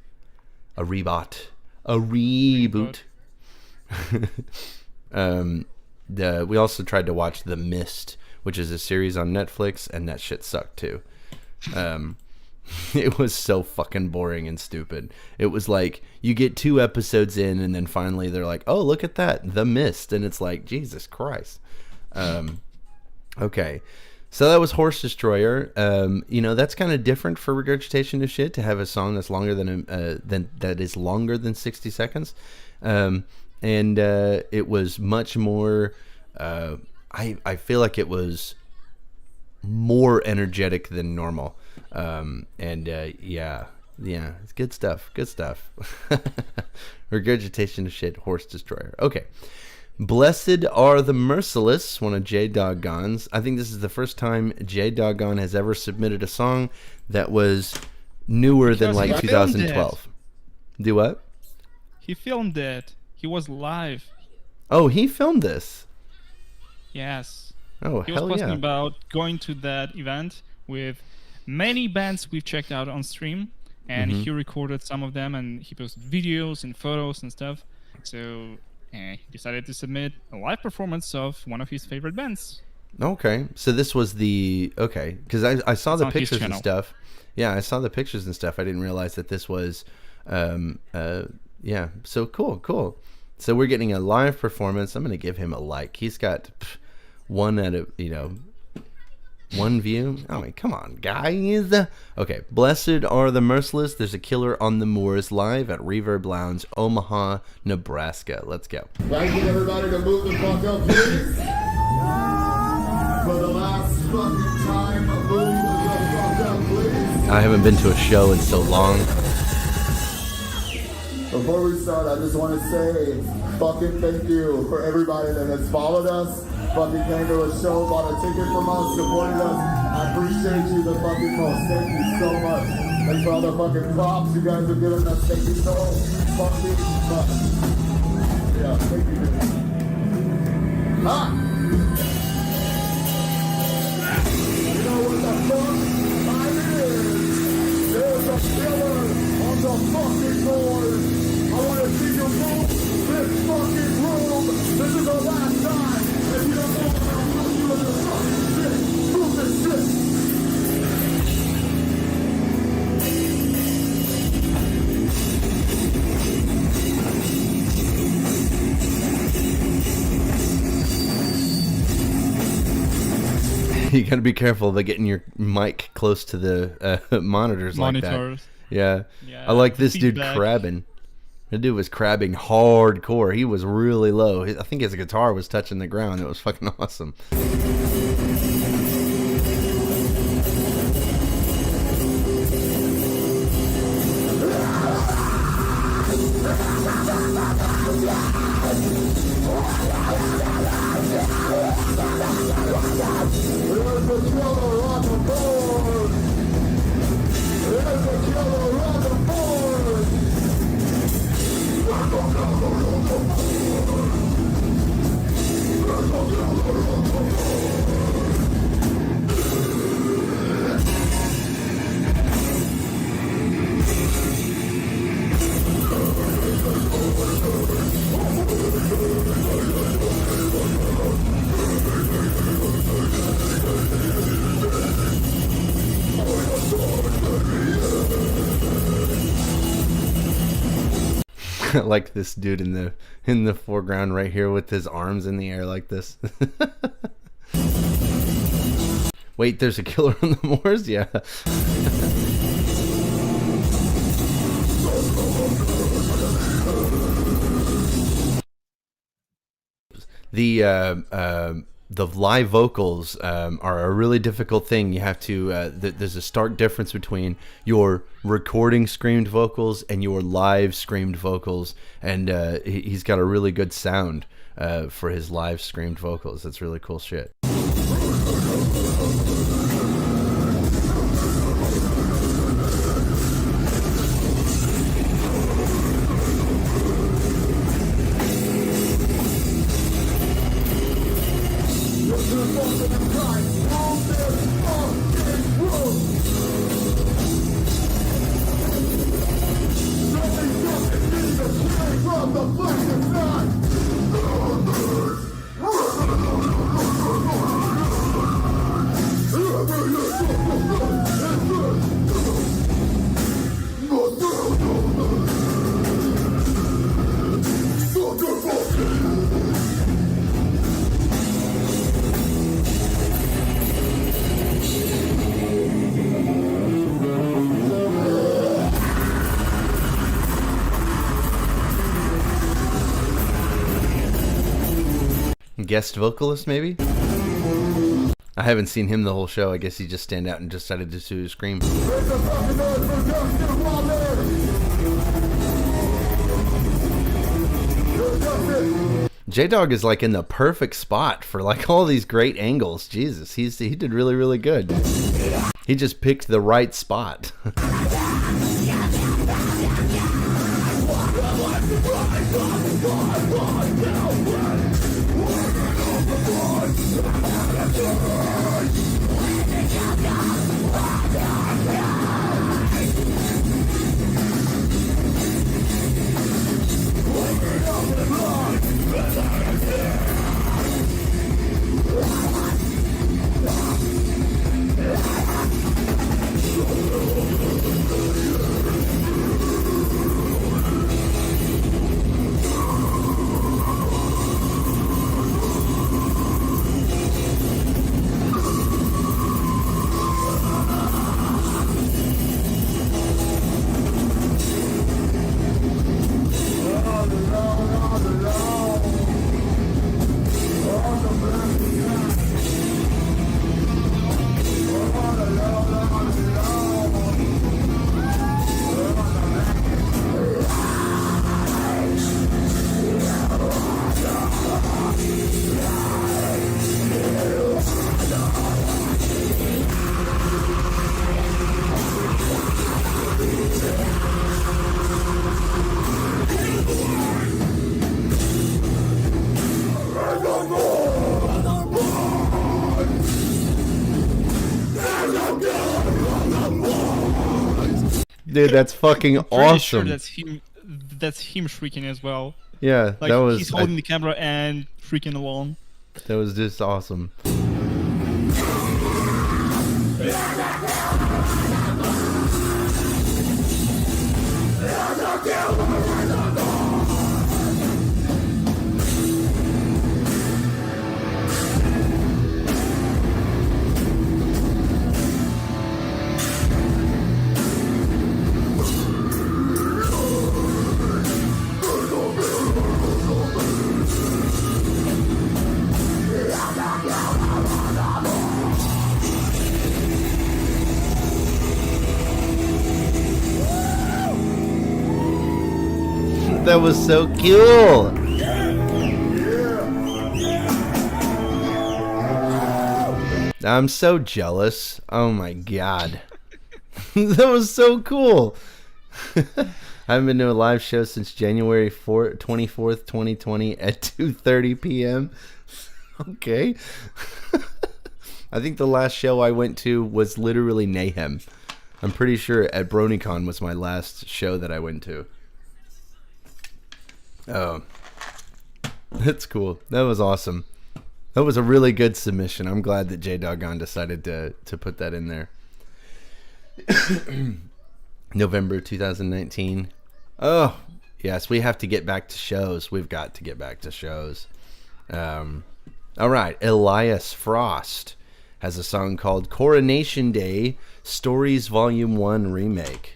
A reboot. We also tried to watch The Mist, which is a series on Netflix, and that shit sucked too. It was so fucking boring and stupid. It was like, you get 2 episodes in, and then finally they're like, oh, look at that, The Mist. And it's like, Jesus Christ. Okay. So that was Horse Destroyer. You know, that's kind of different for Regurgitation of Shit, to have a song that's longer than longer than 60 seconds. And it was much more, I feel like it was more energetic than normal. Yeah, it's good stuff. Regurgitation of Shit, Horse Destroyer. Okay. Blessed Are the Merciless, one of J-Doggon's. I think this is the first time J-Doggon has ever submitted a song that was newer than like 2012. Do what? He filmed it. He was live. Oh, he filmed this? Yes. Oh, he was hell posting yeah. about going to that event with many bands we've checked out on stream, and he recorded some of them, and he posted videos and photos and stuff. So he decided to submit a live performance of one of his favorite bands. Okay, so this was the because I saw the pictures and stuff. Yeah, I saw the pictures and stuff. I didn't realize that this was yeah. So cool. So we're getting a live performance. I'm gonna give him a like. He's got 1 out of 1 view. I mean, come on, guys. Okay, Blessed Are the Merciless. There's a Killer on the Moors live at Reverb Lounge, Omaha, Nebraska. Let's go. I need everybody to move the fuck up, please. For the last fucking time, move the fuck up, please. I haven't been to a show in so long. Before we start, I just want to say fucking thank you for everybody that has followed us, fucking came to a show, bought a ticket from us, supported us. I appreciate you the fucking most. Thank you so much. Thanks for all the fucking props you guys have given us. Thank you so fucking much. Yeah, thank you. Ah! You know what the fuck time is? There's a killer on the fucking board. I want to see you move this fucking room. This is the last time. If you don't move, I'll put you in the fucking shit. Move this shit. You gotta be careful about getting your mic close to the monitors like that. Yeah. I like this dude crabbing. The dude was crabbing hardcore. He was really low. I think his guitar was touching the ground. It was fucking awesome. I like this dude in the foreground right here with his arms in the air like this. Wait, there's a killer on the moors? Yeah. The live vocals are a really difficult thing. You have to there's a stark difference between your recording screamed vocals and your live screamed vocals, and he's got a really good sound for his live screamed vocals. That's really cool shit. Guest vocalist, maybe? I haven't seen him the whole show. I guess he just stand out and decided to scream. J-Dog is like in the perfect spot for like all these great angles. Jesus, he did really, really good. He just picked the right spot. Dude, that's fucking I'm pretty awesome. sure that's him shrieking as well. Yeah, Like that was. he's holding the camera and shrieking along. That was just awesome. That was so cool. I'm so jealous. Oh my god. That was so cool. I haven't been to a live show since January 24th, 2020 at 2:30 p.m. Okay. I think the last show I went to was literally Mayhem. I'm pretty sure at BronyCon was my last show that I went to. Oh, that's cool. That was awesome. That was a really good submission. I'm glad that J-Doggone decided to put that in there. November 2019. Oh, yes, we have to get back to shows. We've got to get back to shows. All right, Elias Frost has a song called Coronation Day Stories Volume 1 Remake.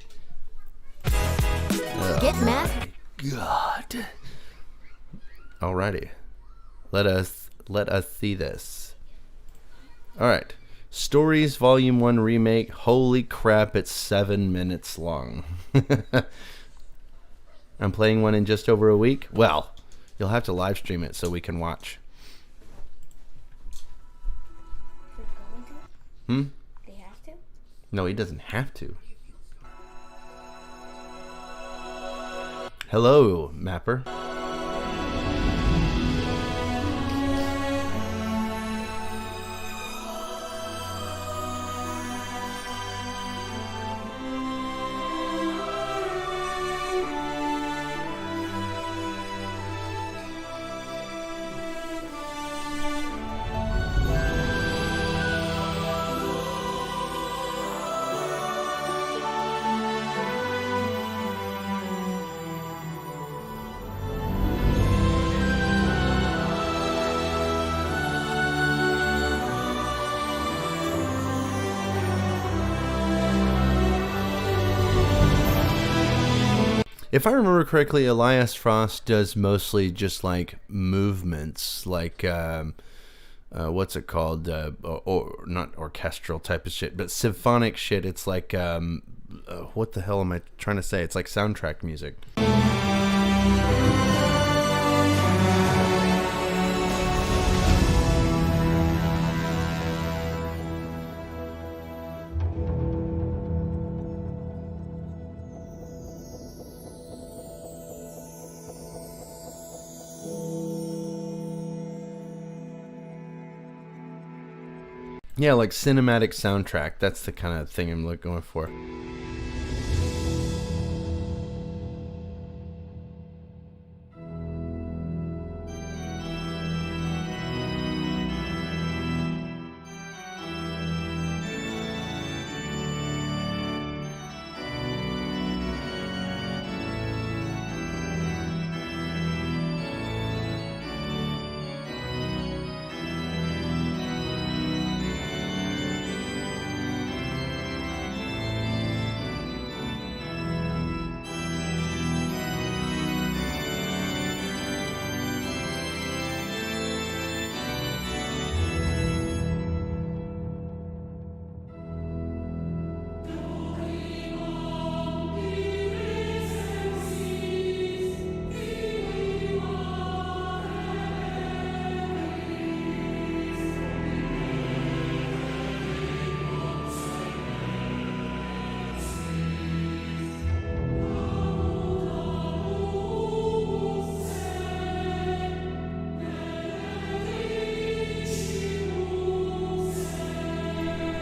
Get mad. God. Alrighty. Let us see this. Alright. Stories Volume 1 Remake. Holy crap, it's 7 minutes long. I'm playing one in just over a week. Well, you'll have to live stream it so we can watch. Hmm? They have to? No, he doesn't have to. Hello, Mapper. If I remember correctly, Elias Frost does mostly just like movements, like what's it called? Or not orchestral type of shit, but symphonic shit. It's like what the hell am I trying to say? It's like soundtrack music. Yeah, like cinematic soundtrack. That's the kind of thing I'm going for.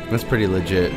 That's pretty legit.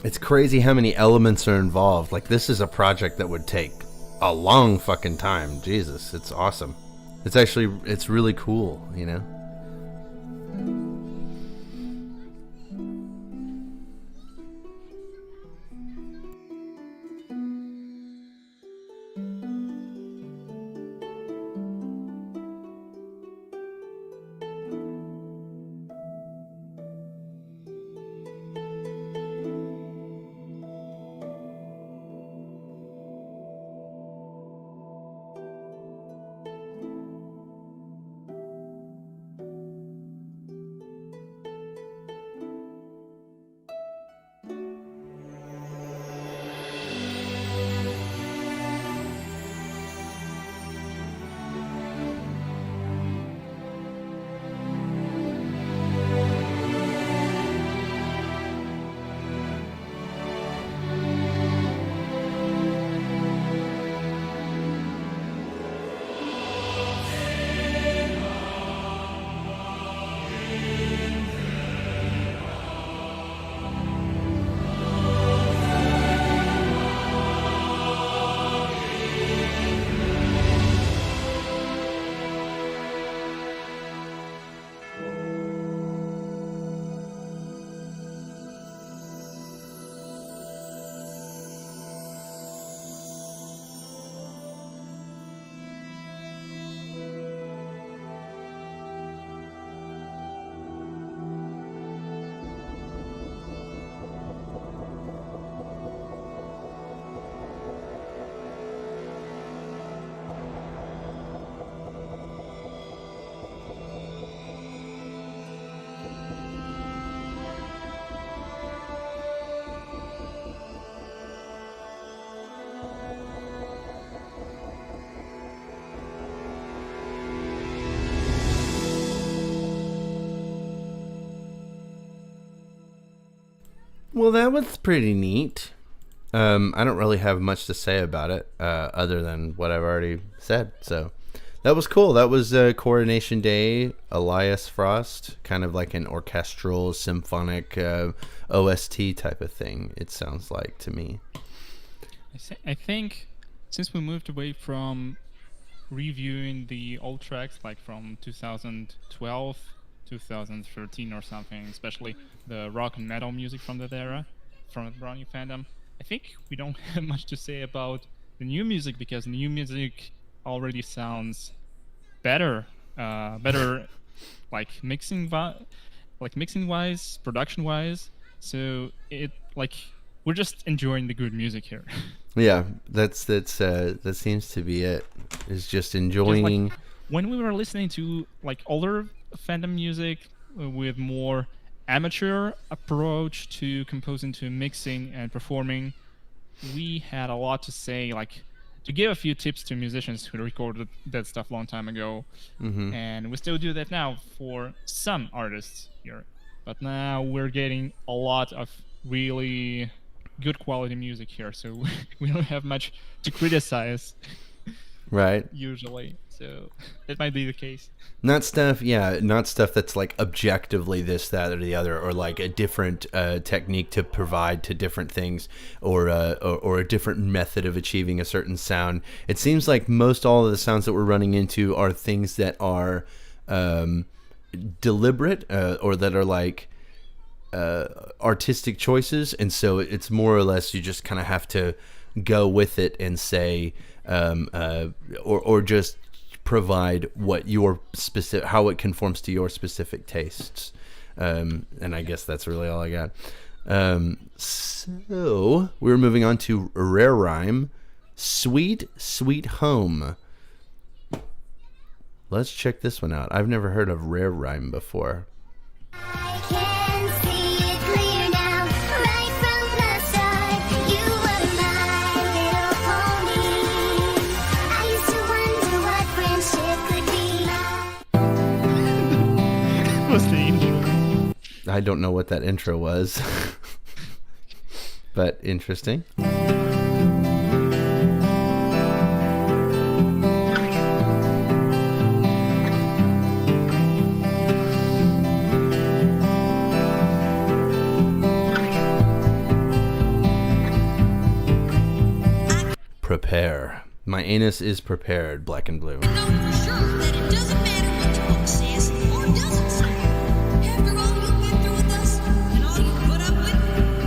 It's crazy how many elements are involved. Like, this is a project that would take a long fucking time. Jesus, it's awesome. It's really cool, you know? Well, that was pretty neat. I don't really have much to say about it, other than what I've already said. So that was cool. That was Coronation Day, Elias Frost, kind of like an orchestral, symphonic OST type of thing, it sounds like to me. I think since we moved away from reviewing the old tracks, like from 2012, 2013 or something, especially the rock and metal music from that era, from the Brownie fandom, I think we don't have much to say about the new music, because new music already sounds better, like mixing wise, production wise. So it we're just enjoying the good music here. Yeah, that seems to be it. Is just enjoying. When we were listening to older fandom music with more amateur approach to composing, to mixing and performing, we had a lot to say, to give a few tips to musicians who recorded that stuff a long time ago. Mm-hmm. And we still do that now for some artists here, but now we're getting a lot of really good quality music here, so we don't have much to criticize. Right. Usually, so that might be the case. Not stuff that's objectively this, that, or the other, or a different technique to provide to different things, or a different method of achieving a certain sound. It seems like most all of the sounds that we're running into are things that are deliberate, or that are artistic choices, and so it's more or less you just kind of have to go with it and say, or just provide what your specific, how it conforms to your specific tastes, and I guess that's really all I got. So we're moving on to RareRhyme, Sweet Sweet Home. Let's check this one out. I've never heard of RareRhyme before. I don't know what that intro was, but interesting. prepare. My anus is prepared, black and blue. know for sure that it doesn't matter what your book says or doesn't say. After all you've been through with us and all you put up with,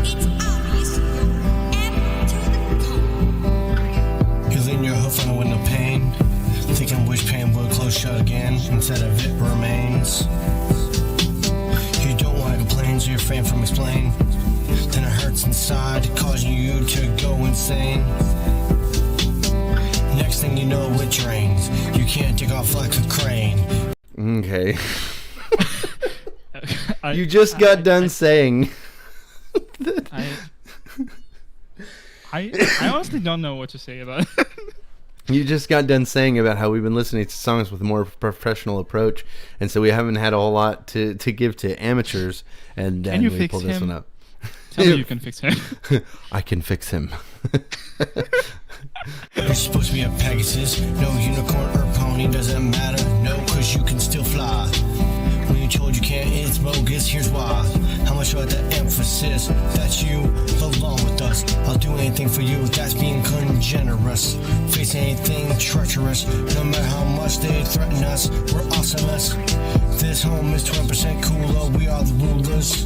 it's obvious you're apt to the cone. You lean your hoof on a window pane, thinking which pane will close shut again instead of it remains. You don't want to complain, so you're afraid from explain. Then it hurts inside, causing you to go insane. Next thing you know, it drains. You can't take off like a crane. Okay. You just got done saying. I honestly don't know what to say about it. You just got done saying about how we've been listening to songs with a more professional approach, and so we haven't had a whole lot to give to amateurs, and then we pulled this one up. Tell me you can fix him. I can fix him. You're supposed to be a Pegasus, no unicorn or pony, doesn't matter, no, cause you can still fly. When you're told you can't, it's bogus, here's why. How much about the emphasis that you belong with us? I'll do anything for you, that's being congenerous. Face anything treacherous, no matter how much they threaten us, we're awesomeness. This home is 20% cooler, we are the rulers.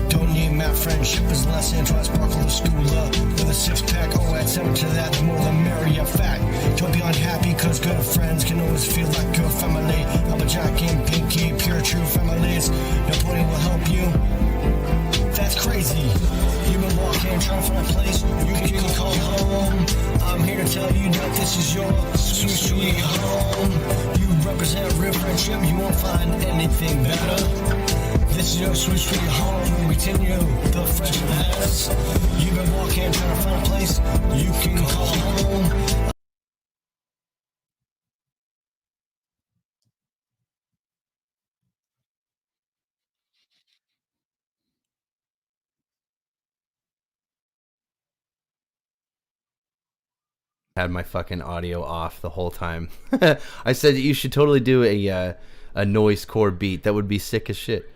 Don't need math, friendship is less into I sparkle the schooler. With a six-pack, oh, add 7 to that, the more the merrier fact. Don't be unhappy, cause good friends can always feel like your family. I'm a Jack and Pinky, pure true families. No pony will help you. That's crazy. You've been walking, trying to find a place you can call home. I'm here to tell you that this is your sweet, sweet home. You represent real friendship, you won't find anything better. This is your sweet, sweet home. We continue the friendship has. You've been walking, trying to find a place you can call home. Had my fucking audio off the whole time. I said that you should totally do a noise core beat. That would be sick as shit.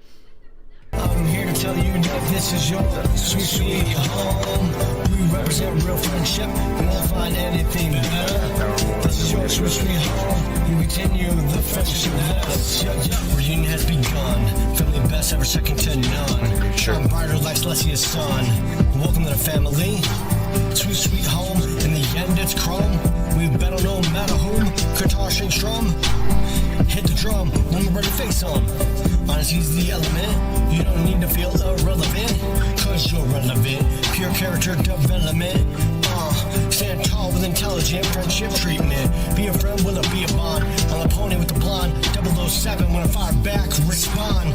I'm here to tell you that this is your sweet, sweet home. We represent real friendship. We won't find anything better. This is your sweet, sweet home. We continue the friendship has. Reunion has begun. Family best ever, second to none. Shine brighter like Celestia's sun. Welcome to the family. Sweet, sweet home. In the end, it's chrome. We battle no matter whom. Guitar, string, strum. Hit the drum when we're ready to face on. Honesty's the element. You don't need to feel irrelevant, cause you're relevant. Pure character development. Stand tall with intelligent friendship treatment. Be a friend, will it be a bond? I'm a pony with the blonde. 007 when I fire back, respond.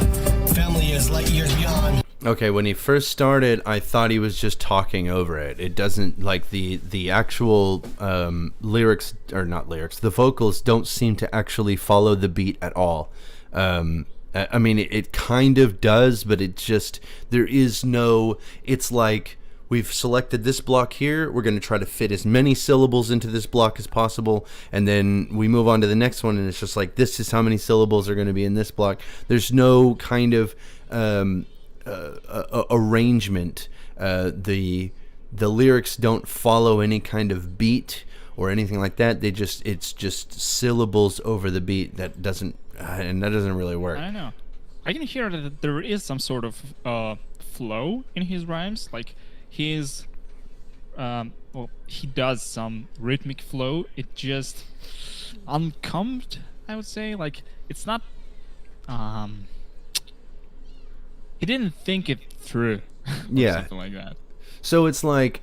Family is light years beyond. Okay, when he first started, I thought he was just talking over it. It doesn't, like, the actual lyrics, or not lyrics, the vocals don't seem to actually follow the beat at all. I mean, it kind of does, but it just, there is no, it's like, we've selected this block here, we're going to try to fit as many syllables into this block as possible, and then we move on to the next one, and it's just like, this is how many syllables are going to be in this block. There's no kind of arrangement. The lyrics don't follow any kind of beat or anything like that. They just, it's just syllables over the beat that doesn't, and that doesn't really work. I don't know. I can hear that there is some sort of flow in his rhymes. Like his, well, he does some rhythmic flow. It just uncombed, I would say. Like it's not. He didn't think it through. Yeah. Something like that. So it's like,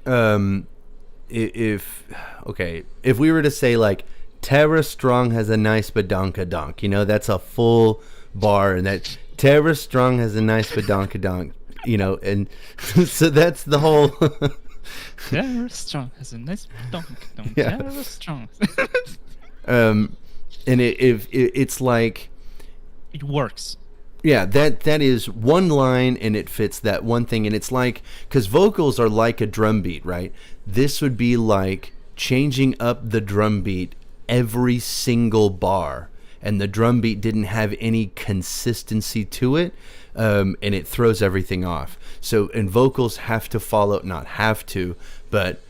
if we were to say like, Tara Strong has a nice badonkadonk, you know, that's a full bar, and that Tara Strong has a nice badonkadonk, you know, and so that's the whole. Tara Strong has a nice badonkadonk. Yeah. Tara Strong. And it's like, it works. Yeah, that is one line, and it fits that one thing, and it's like, because vocals are like a drum beat, right? This would be like changing up the drum beat every single bar, and the drum beat didn't have any consistency to it, and it throws everything off. So, and vocals have to follow, not have to, but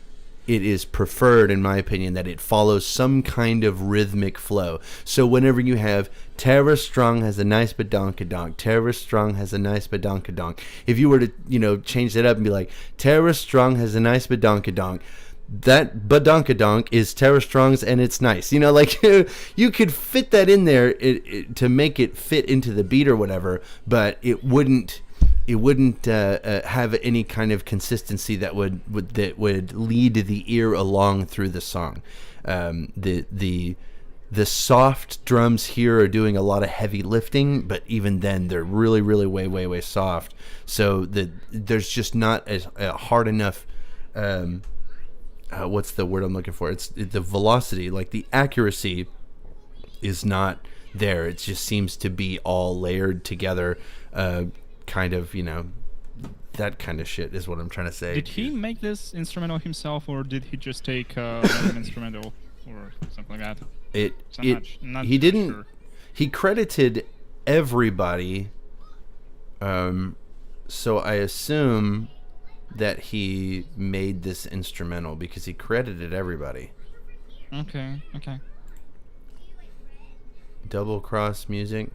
it is preferred, in my opinion, that it follows some kind of rhythmic flow. So whenever you have Tara Strong has a nice badonkadonk, Tara Strong has a nice badonkadonk, if you were to, you know, change that up and be like, Tara Strong has a nice badonkadonk, that badonkadonk is Tara Strong's and it's nice. You know, like, you could fit that in there to make it fit into the beat or whatever, but it wouldn't have any kind of consistency that would lead the ear along through the song. The soft drums here are doing a lot of heavy lifting, but even then they're really way soft. So there's just not a hard enough. What's the word I'm looking for? It's the velocity, like the accuracy is not there. It just seems to be all layered together. Kind of, you know, that kind of shit is what I'm trying to say. Did he make this instrumental himself, or did he just take an instrumental or something like that? He didn't. Sure. He credited everybody, so I assume that he made this instrumental because he credited everybody. Okay. Double Cross Music.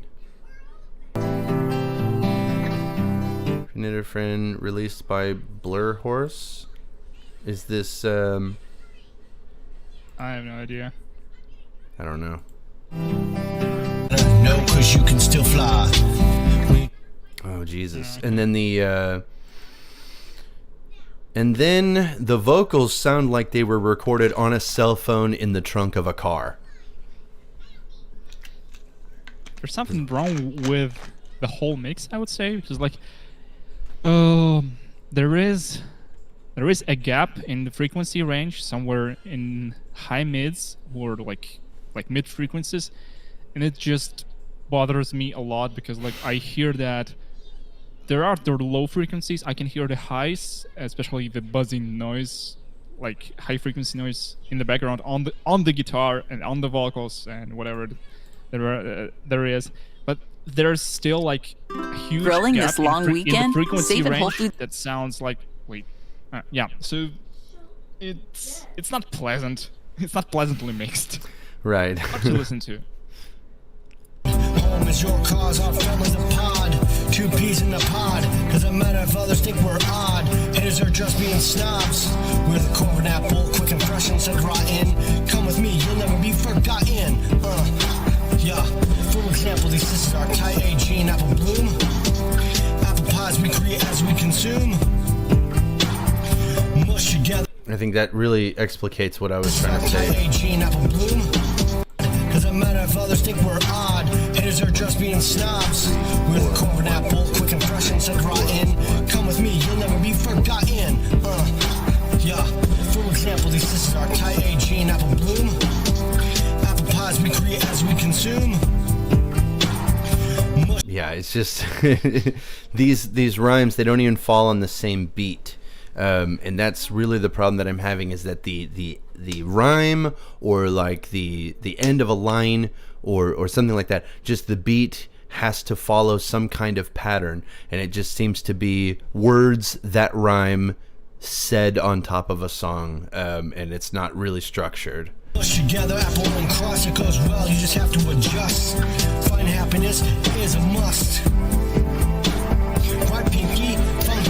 Knitter Friend, released by Blur Horse. Is this I have no idea. I don't know. No, 'cause you can still fly. Oh Jesus. And then the vocals sound like they were recorded on a cell phone in the trunk of a car. There's something wrong with the whole mix, I would say, because like there is a gap in the frequency range somewhere in high mids or like mid frequencies, and it just bothers me a lot because like I hear that there are the low frequencies, I can hear the highs, especially the buzzing noise, like high frequency noise in the background on the guitar and on the vocals and whatever there is, but there's still like a huge Grilling gap this long in the weekend? frequency Save it Whole range Foods. that sounds like yeah. So it's not pleasant. It's not pleasantly mixed. Right. Hard to listen to. Home is your cause, our family's a pod. Two peas in the pod. Doesn't matter if others think we're odd. Haters are just being snobs. We're the Corvin apple, quick and fresh instead of rotten. Come with me, you'll never be forgotten. Yeah. For example, these sisters are tight AG and apple bloom. Apple pies we create as we consume. Mush together. I think that really explicates what I was trying to say. AG and apple bloom. Doesn't matter if others think we're odd. Haters are just being snobs. We're the Corvin apple, quick and fresh instead of rotten. Come with me, you'll never be forgotten. Yeah. For example, these sisters are tight AG and apple bloom. Apple pies we create as we consume. Yeah, it's just these rhymes, they don't even fall on the same beat. And that's really the problem that I'm having, is that the rhyme or like the end of a line or something like that, just the beat has to follow some kind of pattern, and it just seems to be words that rhyme said on top of a song, and it's not really structured. Push together, apple and cross, it goes well, you just have to adjust. Find happiness is a must. Right, Pinky? Fun.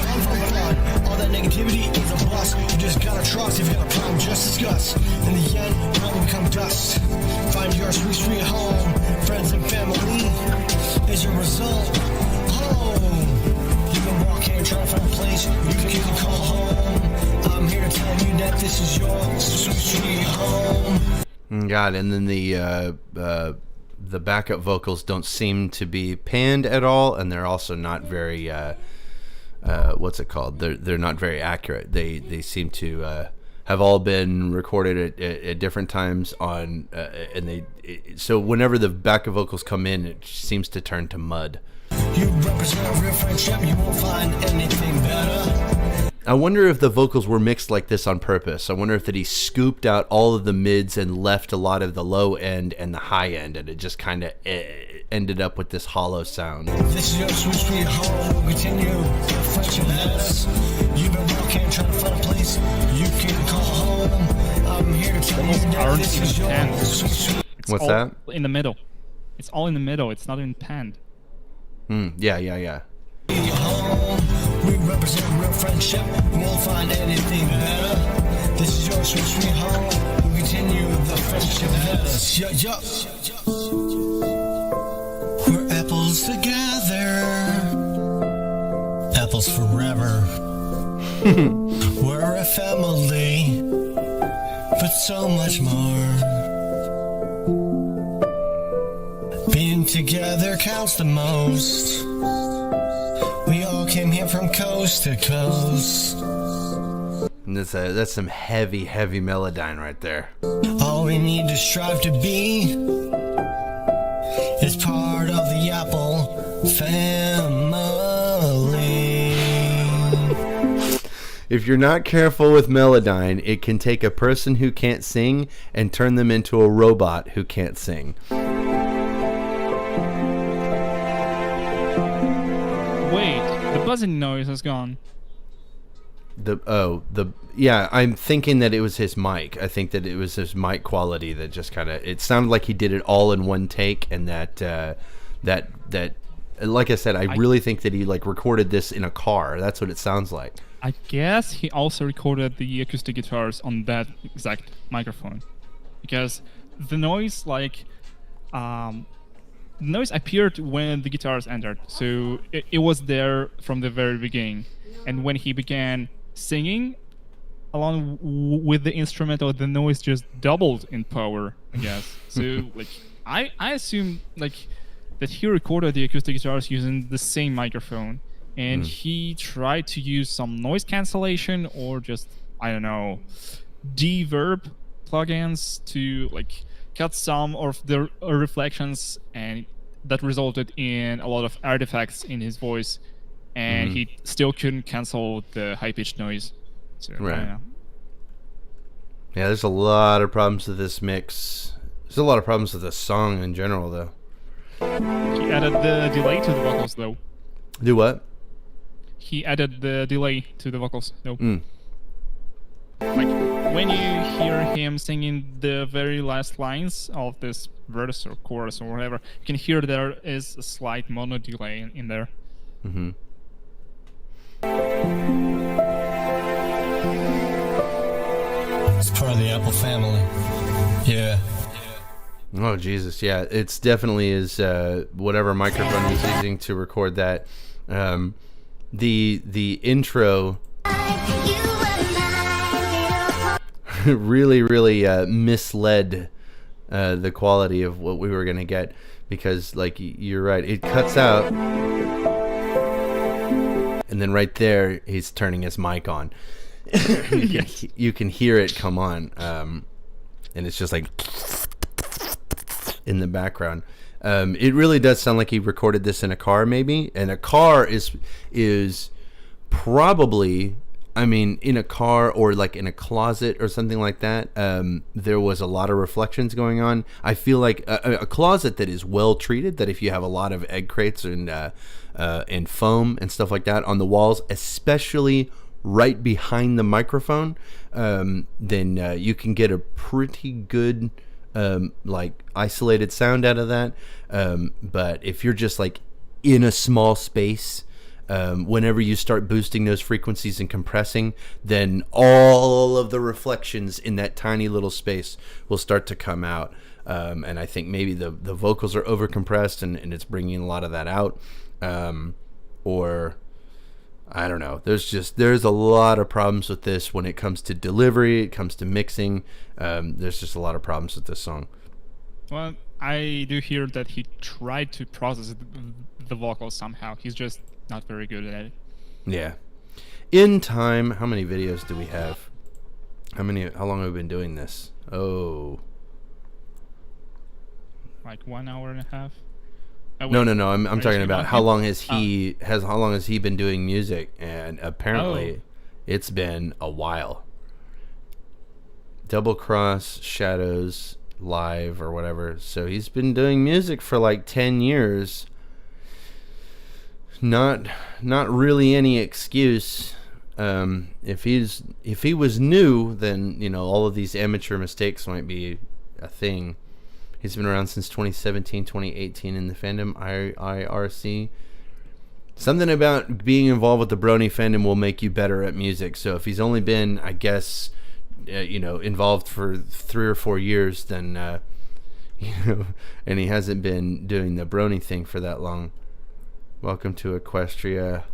All that negativity is a bust. You just gotta trust. If you got a problem, just discuss. In the end, all will become dust. Find your sweet home. Friends and family is your result. Home. You've been walking, trying to find a place you can call home. I'm here to tell you that this is your sweet home. God, and then the backup vocals don't seem to be panned at all, and they're also not very what's it called? They're not very accurate. They seem to have all been recorded at different times on, and so whenever the backup vocals come in, it seems to turn to mud. You represent a real friendship, you won't find anything better. I wonder if the vocals were mixed like this on purpose. I wonder if that he scooped out all of the mids and left a lot of the low end and the high end, and it just kind of ended up with this hollow sound. This is your sweet home. We'll continue the friendship with us. You've been walking, trying to find a place you can call home. aren't even panned. It's What's all that? In the middle. It's all in the middle. It's not even panned. Yeah. We represent real friendship. Won't find anything better. This is your sweet, sweet home. We continue the friendship letters. Yup. We're apples together. Apples forever. We're a family, but so much more. Being together counts the most. We all came here from coast to coast. And that's some heavy Melodyne right there. All we need to strive to be is part of the Apple family. If you're not careful with Melodyne, it can take a person who can't sing and turn them into a robot who can't sing. Wait, the buzzing noise has gone. I'm thinking that it was his mic. I think that it was his mic quality that just kind of, it sounded like he did it all in one take, and that like I said, I really think that he like recorded this in a car. That's what it sounds like. I guess he also recorded the acoustic guitars on that exact microphone, because the noise appeared when the guitars entered, so it was there from the very beginning. And when he began singing along with the instrumental, the noise just doubled in power, I guess. So like I assume like that he recorded the acoustic guitars using the same microphone, and he tried to use some noise cancellation or just, I don't know, Reverb plugins to like cut some of the reflections, and that resulted in a lot of artifacts in his voice, and he still couldn't cancel the high-pitched noise. So, Right. I don't know. Yeah, there's a lot of problems with this mix. There's a lot of problems with the song in general, though. He added the delay to the vocals, though. Do what? He added the delay to the vocals, though. Like, when you hear him singing the very last lines of this verse or chorus or whatever, you can hear there is a slight mono delay in there. It's part of the Apple family. Yeah. Oh, Jesus, yeah. It's definitely is whatever microphone he's using to record that. The intro really misled the quality of what we were going to get, because, like, you're right, it cuts out, and then right there, he's turning his mic on. You can hear it come on, and it's just like in the background. It really does sound like he recorded this in a car, maybe. And a car is probably, I mean, in a car or like in a closet or something like that. There was a lot of reflections going on. I feel like a closet that is well treated, that if you have a lot of egg crates and foam and stuff like that on the walls, especially right behind the microphone, then you can get a pretty good like isolated sound out of that. But if you're just like in a small space, whenever you start boosting those frequencies and compressing, then all of the reflections in that tiny little space will start to come out. And I think maybe the vocals are over compressed, and it's bringing a lot of that out. Or I don't know. There's a lot of problems with this when it comes to delivery, it comes to mixing. There's just a lot of problems with this song. Well, I do hear that he tried to process the vocals somehow. He's just not very good at it. Yeah. In time, how many videos do we have? How long have we been doing this? Oh. Like 1 hour and a half? No. I'm talking about how long has he been doing music, and apparently it's been a while. Double Cross Shadows Live or whatever. So he's been doing music for like 10 years. Not really any excuse If he was new, then all of these amateur mistakes might be a thing. He's been around since 2017, 2018 in the fandom IRC. Something about being involved with the Brony fandom will make you better at music. So if he's only been, I guess, involved for 3 or 4 years, then and he hasn't been doing the Brony thing for that long. Welcome to Equestria.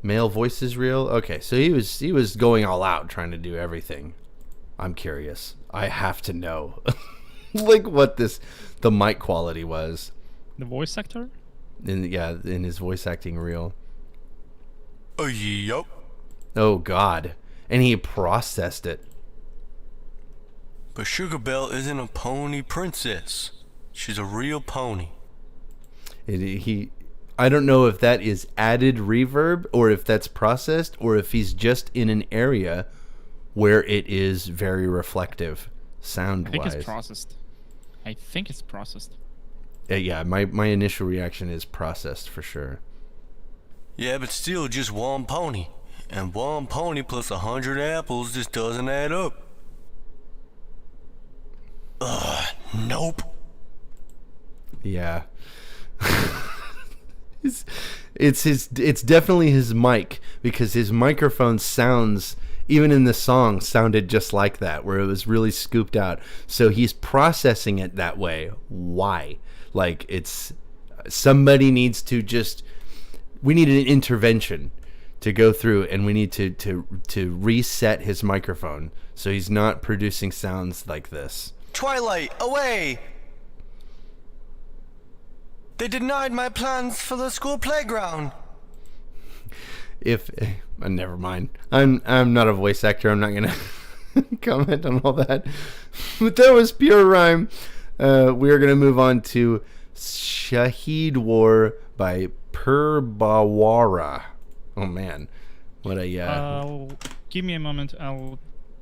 Male voice is real. Okay, so he was going all out trying to do everything. I'm curious. I have to know, like what the mic quality was. The voice actor? In his voice acting reel. Øhio. Oh God, and he processed it. But Sugar Belle isn't a pony princess. She's a real pony. I don't know if that is added reverb or if that's processed or if he's just in an area where it is very reflective sound-wise. I think it's processed. Yeah, my initial reaction is processed for sure. Yeah, but still just one pony. And one pony plus 100 apples just doesn't add up. Nope. Yeah. It's definitely his mic, because his microphone sounds, even in the song, sounded just like that, where it was really scooped out. So he's processing it that way. Why? Like, it's somebody needs to we need an intervention to go through, and we need to reset his microphone so he's not producing sounds like this. Twilight, away! They denied my plans for the school playground. Never mind. I'm not a voice actor. I'm not gonna comment on all that. But that was pure rhyme. We're gonna move on to Shaheed War by Purbawara. Oh man, what a give me a moment. I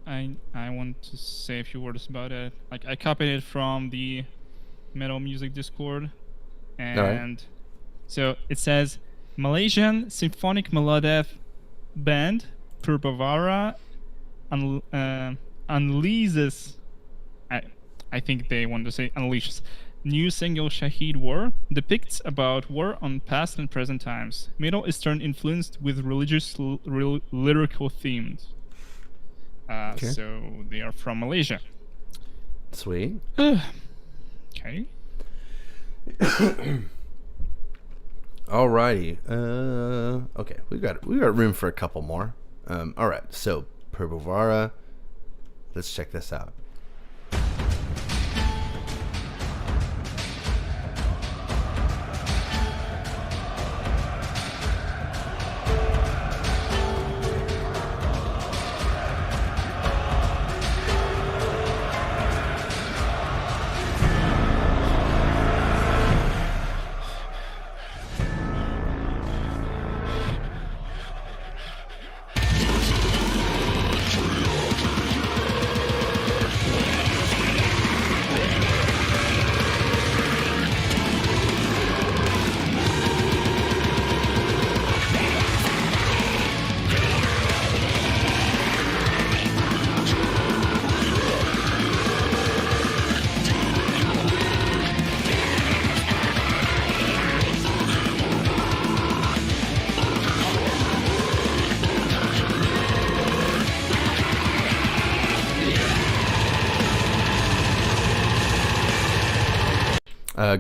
want to say a few words about it. Like, I copied it from the Metal Music Discord. And so it says Malaysian Symphonic Melodic Band Purbawara unleashes, I think they want to say unleashes, new single Shaheed War depicts about war on past and present times, Middle Eastern influenced with religious lyrical themes. Okay. So they are from Malaysia. Sweet. Okay. Alrighty. Okay, we got room for a couple more. All right. So Purbawara. Let's check this out.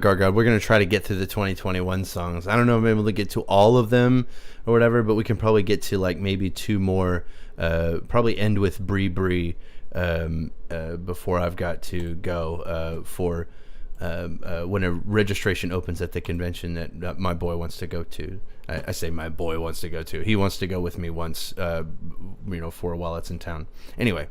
Gargod, we're going to try to get through the 2021 songs. I don't know if I'm able to get to all of them or whatever, but we can probably get to like maybe 2 more, probably end with BreeBree before I've got to go for when a registration opens at the convention that my boy wants to go to. I say my boy wants to go to. He wants to go with me once, for a while it's in town. Anyway,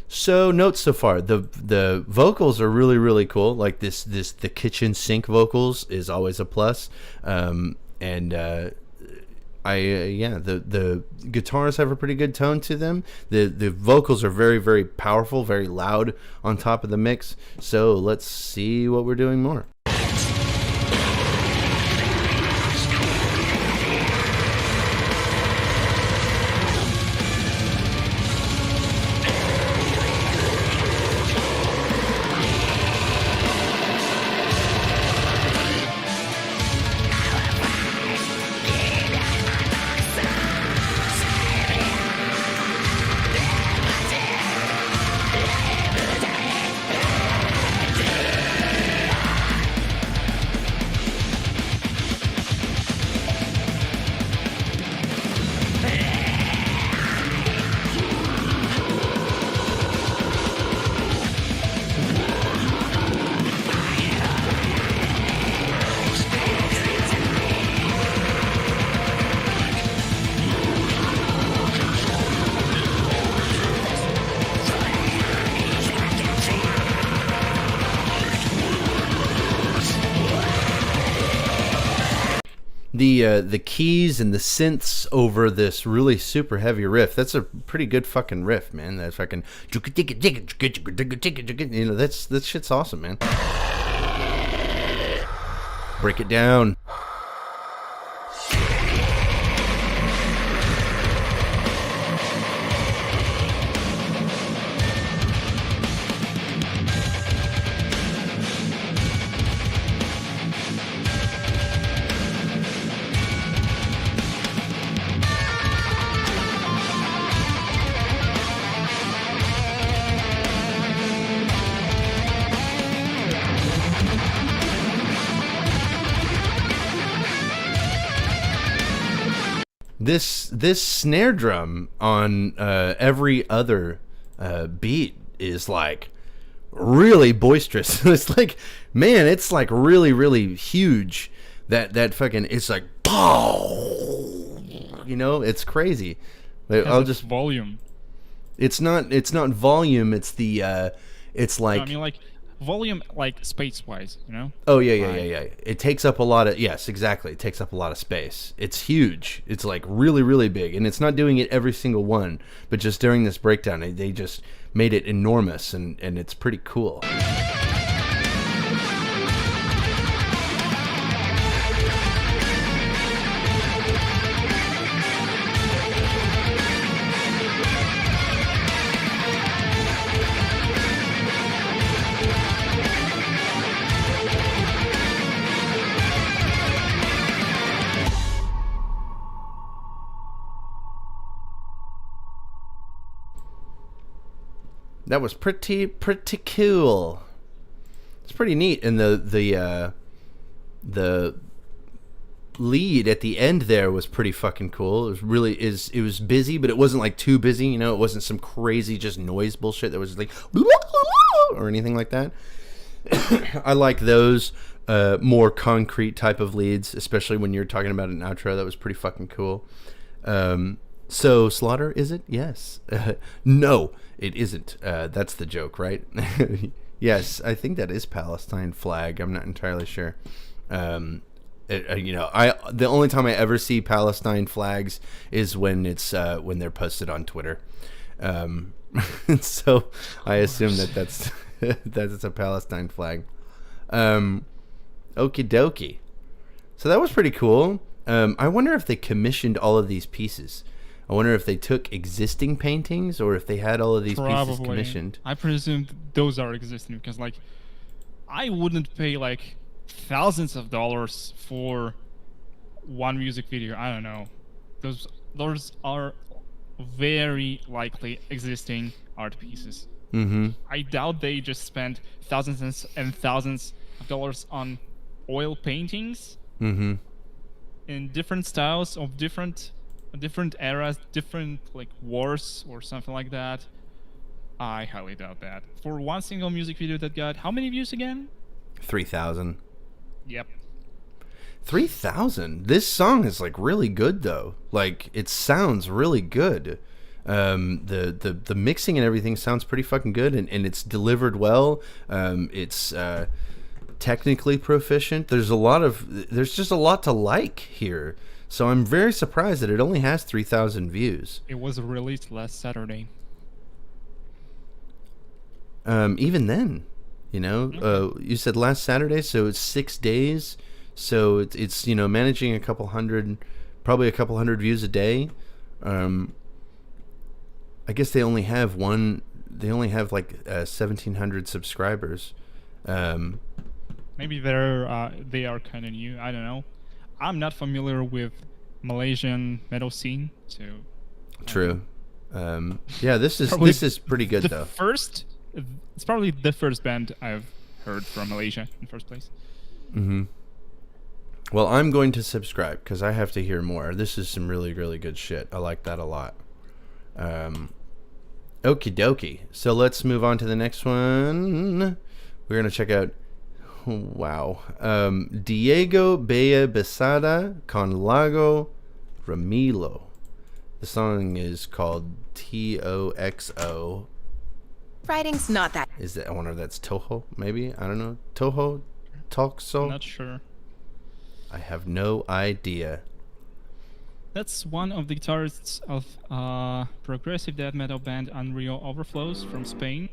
so notes so far. The vocals are really, really cool. Like the kitchen sink vocals is always a plus. And I the guitars have a pretty good tone to them. The vocals are very, very powerful, very loud on top of the mix. So let's see what we're doing more. The keys and the synths over this really super heavy riff. That's a pretty good fucking riff, man. That fucking, you know, that shit's awesome, man. Break it down. This snare drum on every other beat is like really boisterous. It's like, man, it's like really, really huge. That fucking, it's like, you know, it's crazy. I'll just volume. It's not volume. It's the it's like, No, I mean, like volume, like space wise, you know. Oh yeah. It takes up a lot of, yes, exactly. It takes up a lot of space. It's huge. It's like really, really big, and it's not doing it every single one, but just during this breakdown, they just made it enormous, and it's pretty cool. That was pretty cool. It's pretty neat, and the lead at the end there was pretty fucking cool. It was busy, but it wasn't like too busy, you know. It wasn't some crazy just noise bullshit that was like or anything like that. I like those more concrete type of leads, especially when you're talking about an outro. That was pretty fucking cool. So Slaughter, is it? Yes. No, it isn't. That's the joke, right? Yes, I think that is Palestine flag. I'm not entirely sure. You know, the only time I ever see Palestine flags is when it's when they're posted on Twitter. So I assume that's that's a Palestine flag. Okie dokie. So that was pretty cool. I wonder if they commissioned all of these pieces. I wonder if they took existing paintings or if they had all of these pieces commissioned. I presume those are existing because, like, I wouldn't pay like thousands of dollars for one music video. I don't know. Those are very likely existing art pieces. Mm-hmm. I doubt they just spent thousands and thousands of dollars on oil paintings Mm-hmm. in different styles of different eras, different like wars or something like that. I highly doubt that. For one single music video that got how many views again? 3,000. Yep. 3,000. This song is like really good though. Like it sounds really good. The mixing and everything sounds pretty fucking good, and it's delivered well. It's technically proficient. There's just a lot to like here. So I'm very surprised that it only has 3,000 views. It was released last Saturday. Even then, you know, you said last Saturday, so it's 6 days. So it's you know, managing a couple hundred, probably a couple hundred views a day. I guess they only have like 1,700 subscribers. Maybe they are kind of new. I don't know. I'm not familiar with Malaysian metal scene, so. True. Yeah, this is pretty good though. It's probably the first band I've heard from Malaysia in the first place. Mm-hmm. Well, I'm going to subscribe because I have to hear more. This is some really, really good shit. I like that a lot. Okie dokie. So let's move on to the next one. We're going to check out, wow. Diego Bea Besada con Lago Ramilo. The song is called TOXO. Writing's not that. Is that, I wonder if that's Toho, maybe? I don't know. Toho? TOXO? Not sure. I have no idea. That's one of the guitarists of progressive death metal band Unreal Overflows from Spain,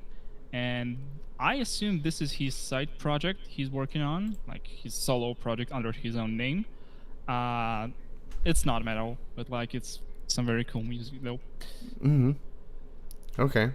and I assume this is his side project he's working on, like his solo project under his own name. It's not metal, but like it's some very cool music though. Mm-hmm. Okay.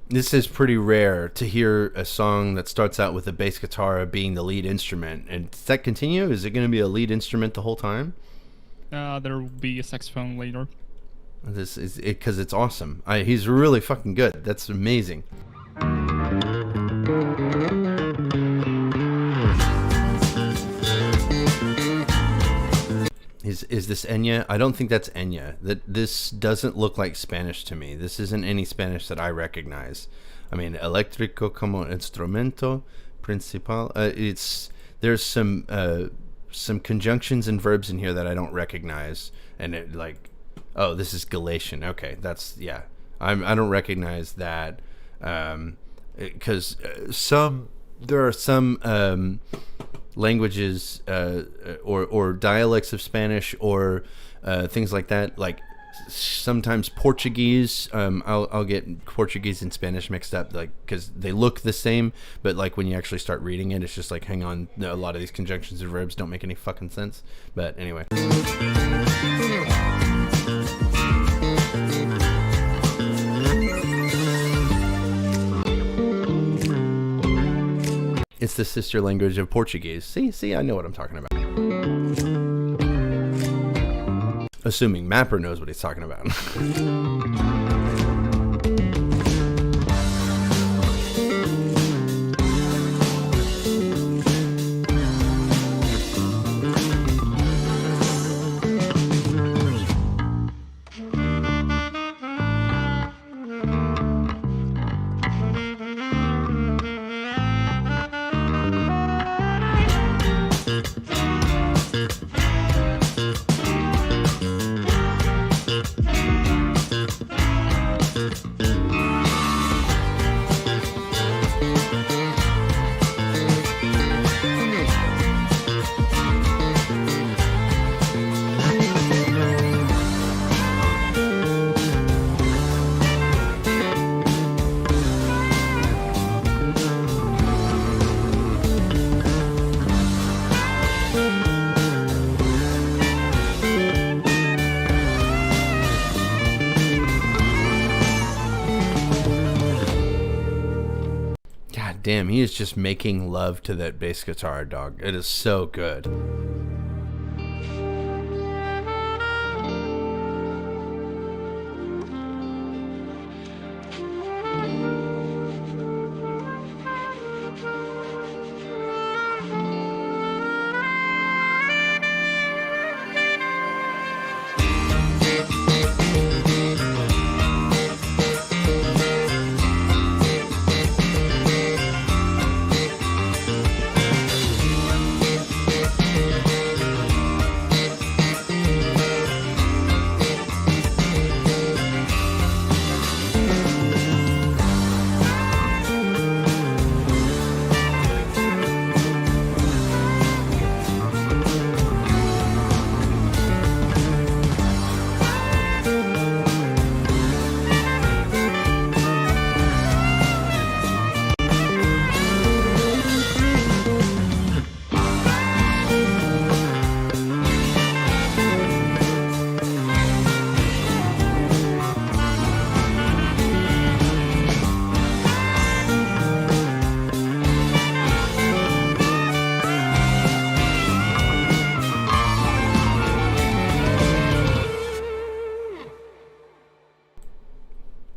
This is pretty rare to hear a song that starts out with a bass guitar being the lead instrument. And does that continue? Is it going to be a lead instrument the whole time? There will be a saxophone later. This is it because it's awesome. He's really fucking good. That's amazing. Is this Enya? I don't think that's Enya. This doesn't look like Spanish to me. This isn't any Spanish that I recognize. I mean, eléctrico como instrumento principal. There's some conjunctions and verbs in here that I don't recognize, and it like, oh, this is Galatian. Okay, that's yeah. I don't recognize that because there are some languages or dialects of Spanish or things like that, like sometimes Portuguese. I'll get Portuguese and Spanish mixed up, like because they look the same, but like when you actually start reading it, it's just like, hang on, a lot of these conjunctions and verbs don't make any fucking sense. But anyway. It's the sister language of Portuguese. See, I know what I'm talking about. Assuming Mapper knows what he's talking about. Damn, he is just making love to that bass guitar, dog. It is so good.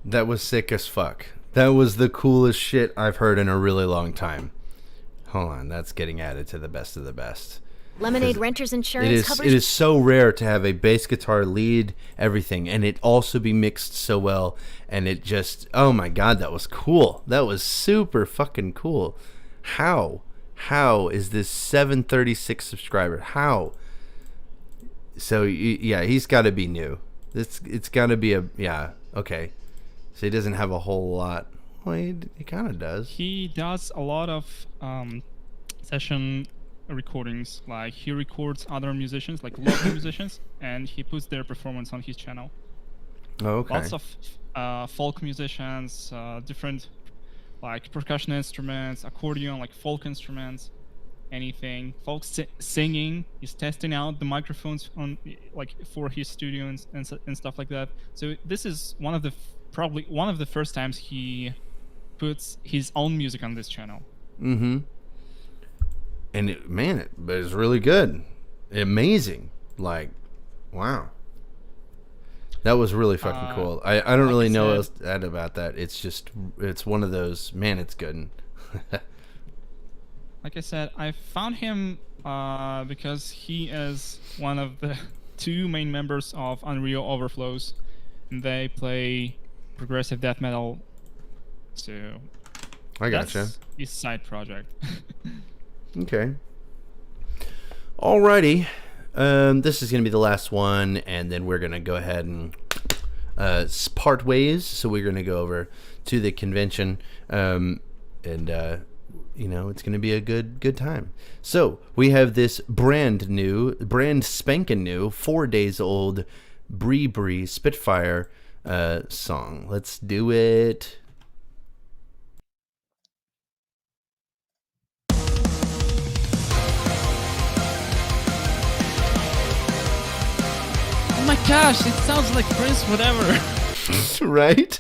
That was sick as fuck. That was the coolest shit I've heard in a really long time. Hold on, that's getting added to the best of the best. Lemonade Renters Insurance It is so rare to have a bass guitar lead everything, and it also be mixed so well, and it just, oh my god, that was cool. That was super fucking cool. How is this 736 subscriber? How? So yeah, he's got to be new. It's got to be okay. So he doesn't have a whole lot. Well, he kind of does. He does a lot of session recordings. Like he records other musicians, like local musicians, and he puts their performance on his channel. Oh, okay. Lots of folk musicians, different like percussion instruments, accordion, like folk instruments, anything. Folk singing. He's testing out the microphones on like for his studio and stuff like that. So this is probably one of the first times he puts his own music on this channel. Mm-hmm. And it was really good. Amazing. Like, wow. That was really fucking cool. I don't really know what else to add about that. It's one of those, man, it's good. Like I said, I found him because he is one of the two main members of Unreal Overflows, and they play progressive death metal. So I gotcha. That's his side project. Okay. Alrighty. This is going to be the last one, and then we're going to go ahead and part ways. So we're going to go over to the convention, and it's going to be a good time. So we have this brand spanking new, 4 days old BreeBree Spitfire song. Let's do it. Oh my gosh, it sounds like Prince whatever. Right?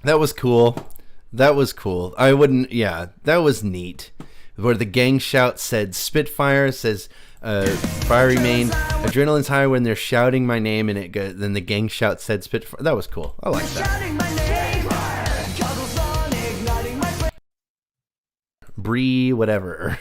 That was cool. That was cool. That was neat. Where the gang shout said Spitfire, says fiery main. Adrenaline's high when they're shouting my name, and then the gang shout said Spitfire. That was cool. I like that. Bree, whatever.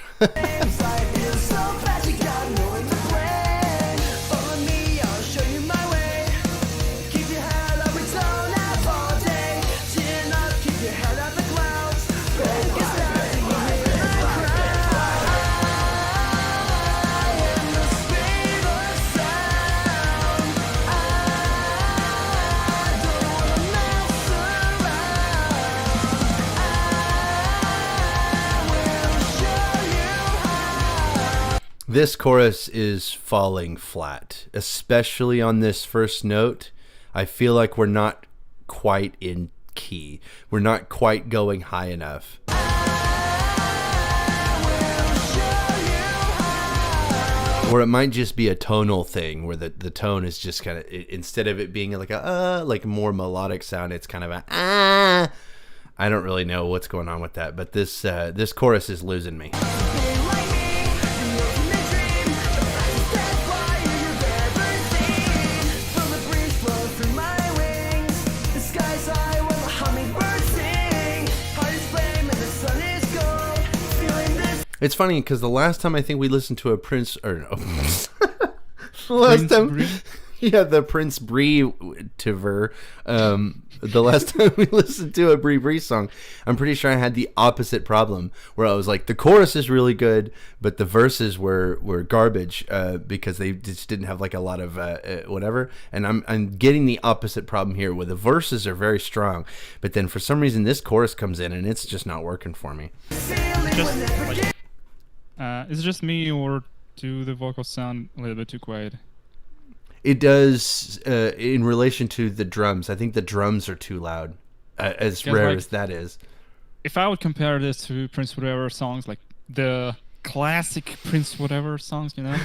This chorus is falling flat, especially on this first note. I feel like we're not quite in key. We're not quite going high enough. Or it might just be a tonal thing where the tone is just kind of, instead of it being like a like more melodic sound, it's kind of a I don't really know what's going on with that, but this chorus is losing me. It's funny because the last time I think we listened to a Prince, or no, the Prince Bree tiver. The last time we listened to a BreeBree song, I'm pretty sure I had the opposite problem where I was like, the chorus is really good, but the verses were garbage because they just didn't have like a lot of whatever. And I'm getting the opposite problem here where the verses are very strong, but then for some reason this chorus comes in and it's just not working for me. Is it just me, or do the vocals sound a little bit too quiet? It does in relation to the drums. I think the drums are too loud, as rare as that is. If I would compare this to Prince Whatever songs, like the classic Prince whatever songs, you know,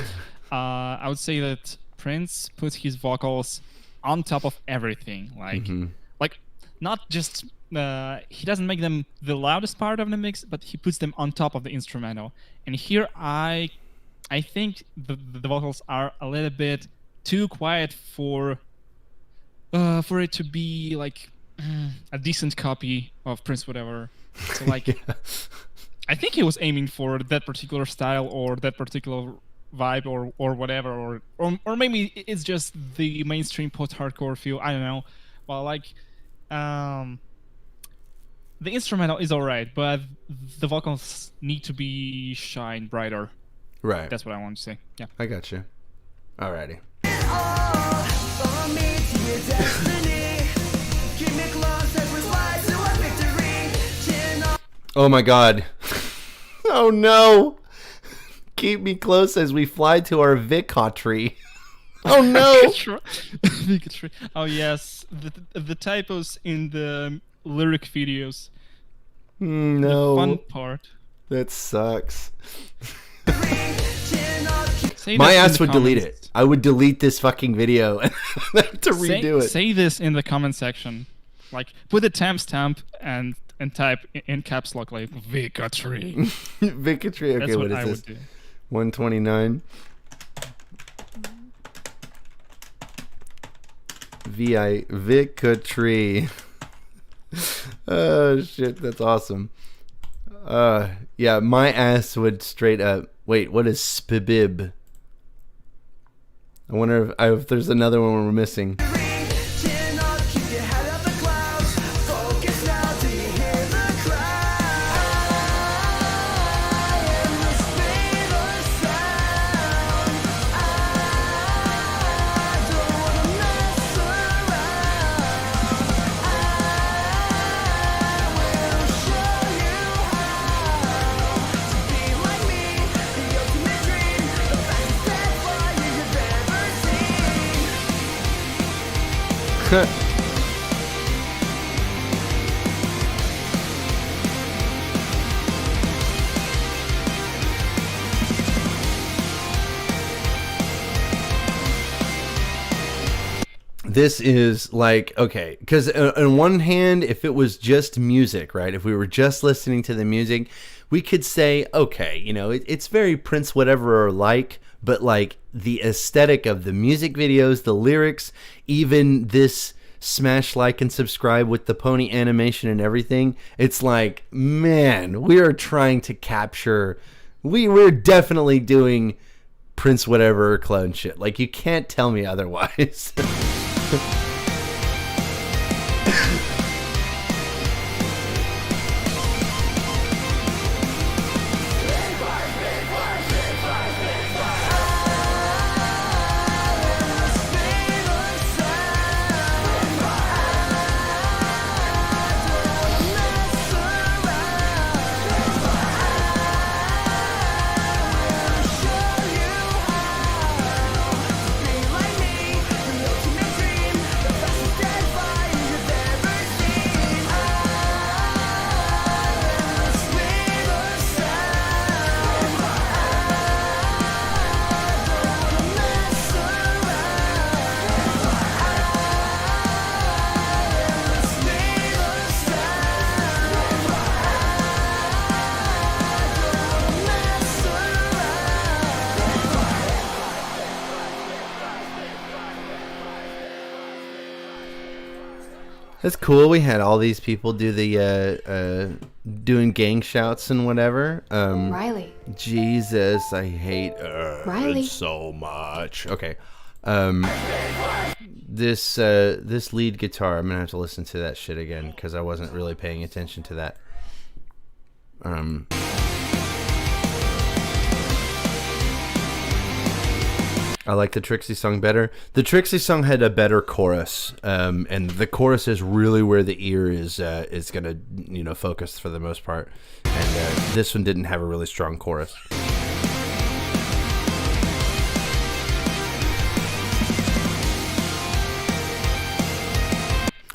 I would say that Prince puts his vocals on top of everything. Like not just he doesn't make them the loudest part of the mix, but he puts them on top of the instrumental. And here I think the vocals are a little bit too quiet for it to be like a decent copy of Prince whatever. So like I think he was aiming for that particular style or that particular vibe or whatever, or maybe it's just the mainstream post-hardcore feel. I don't know. Well, like the instrumental is alright, but the vocals need to be shine brighter. Right. That's what I want to say. Yeah. I got you. Alrighty. Oh my god. Oh no. Keep me close as we fly to our victory. Oh no. Victory. Oh yes. The typos in the lyric videos. No. The fun part. That sucks. Say My that in ass the would delete comments. it. I would delete this fucking video and have to redo it. Say this in the comment section. Like, put a timestamp and type in caps lock like victory. Victory. Okay, That's what is I this? would do. 129. Victory. Oh shit, that's awesome. Yeah, my ass would straight up. Wait, what is spibib? I wonder if there's another one we're missing. This is like, okay, because on one hand, if it was just music, right, if we were just listening to the music, we could say, okay, you know, it's very Prince whatever or like, but like the aesthetic of the music videos, the lyrics, even this smash like and subscribe with the pony animation and everything, it's like, man, we are trying to capture, we're definitely doing Prince whatever clone shit. Like, you can't tell me otherwise. That's cool. We had all these people do the doing gang shouts and whatever. Riley. Jesus, I hate Riley. it so much. Okay. This lead guitar, I'm gonna have to listen to that shit again because I wasn't really paying attention to that. I like the Trixie song better. The Trixie song had a better chorus, and the chorus is really where the ear is gonna, you know, focus for the most part. And this one didn't have a really strong chorus.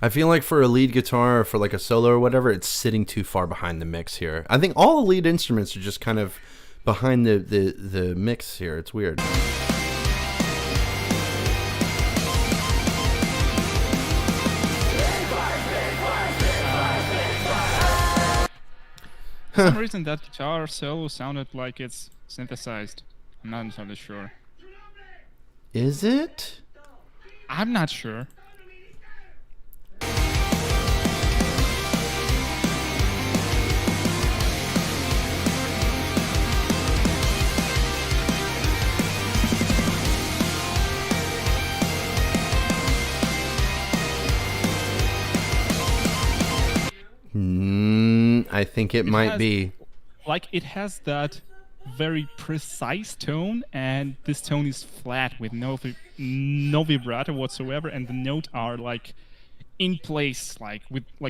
I feel like for a lead guitar or for like a solo or whatever, it's sitting too far behind the mix here. I think all the lead instruments are just kind of behind the mix here. It's weird. For some reason, that guitar solo sounded like it's synthesized. I'm not entirely sure. Is it? I'm not sure. I think it might be. Like, it has that very precise tone, and this tone is flat with no vibrato whatsoever, and the notes are like in place, like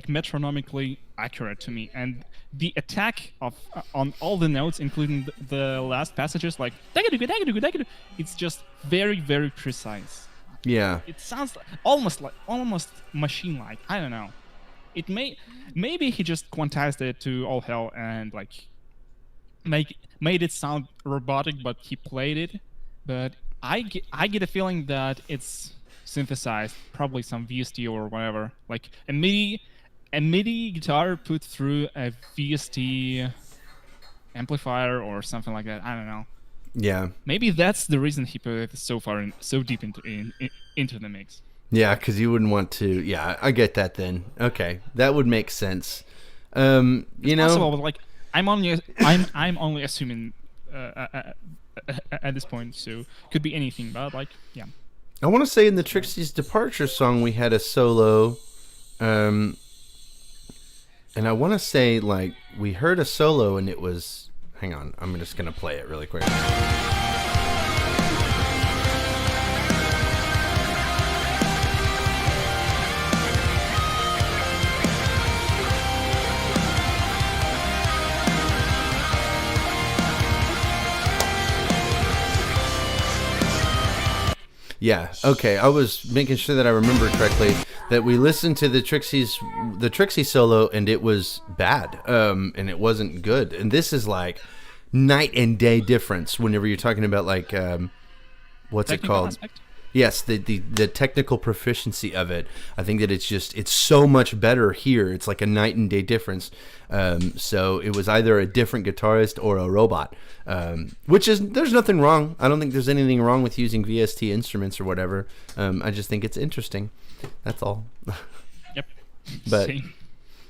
metronomically accurate to me. And the attack of on all the notes, including the last passages, like it's just very, very precise. Yeah. It sounds almost machine-like. I don't know. It maybe he just quantized it to all hell and like made it sound robotic, but he played it. But I get a feeling that it's synthesized, probably some VST or whatever, like a MIDI guitar put through a VST amplifier or something like that. I don't know. Yeah. Maybe that's the reason he put it so deep into the mix. Yeah, because you wouldn't want to. Yeah, I get that then. Okay, that would make sense. You know, possible, but like I'm only assuming at this point, so could be anything. But like, yeah. I want to say in the Trixie's Departure song we had a solo, and I want to say like we heard a solo and it was. Hang on, I'm just gonna play it really quick. Yeah, okay. I was making sure that I remember correctly that we listened to the Trixie solo and it was bad, and it wasn't good. And this is like night and day difference whenever you're talking about like what's Technical it called? aspect? Yes, the technical proficiency of it. I think that it's so much better here. It's like a night and day difference. So it was either a different guitarist or a robot, which is, there's nothing wrong. I don't think there's anything wrong with using VST instruments or whatever. I just think it's interesting. That's all. Yep. But Same.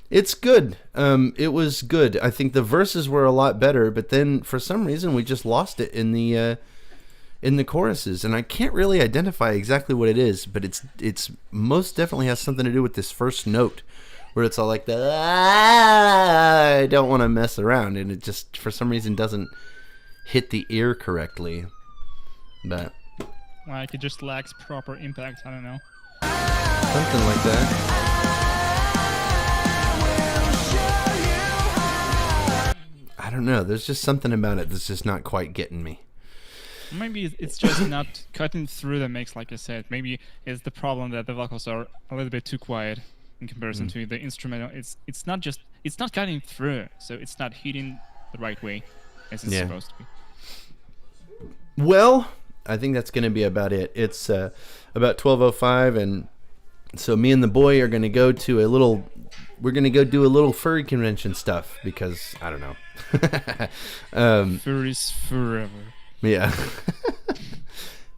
it's good. It was good. I think the verses were a lot better, but then for some reason we just lost it in the choruses, and I can't really identify exactly what it is, but it's most definitely has something to do with this first note, where it's all like the I don't want to mess around, and it just for some reason doesn't hit the ear correctly. But Like it just lacks proper impact. I don't know. something like that. I don't know. There's just something about it that's just not quite getting me. Maybe it's just not cutting through the mix, like I said. Maybe it's the problem that the vocals are a little bit too quiet in comparison to the instrumental. It's not cutting through, so it's not hitting the right way as it's supposed to be. Well, I think that's going to be about it. It's about 12:05, and so me and the boy are going to go to we're going to go do a little furry convention stuff because I don't know. Furries forever. Yeah.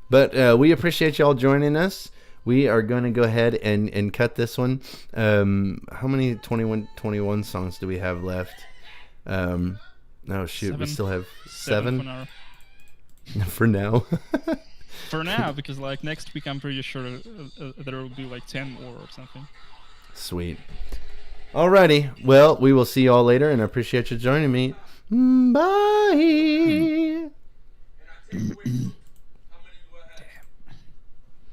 But we appreciate y'all joining us. We are going to go ahead and cut this one. How many 21 songs do we have left? Oh, shoot. 7. We still have 7? For now. For now. For now, because like next week I'm pretty sure there will be like 10 more or something. Sweet. Alrighty. Well, we will see y'all later, and I appreciate you joining me. Bye.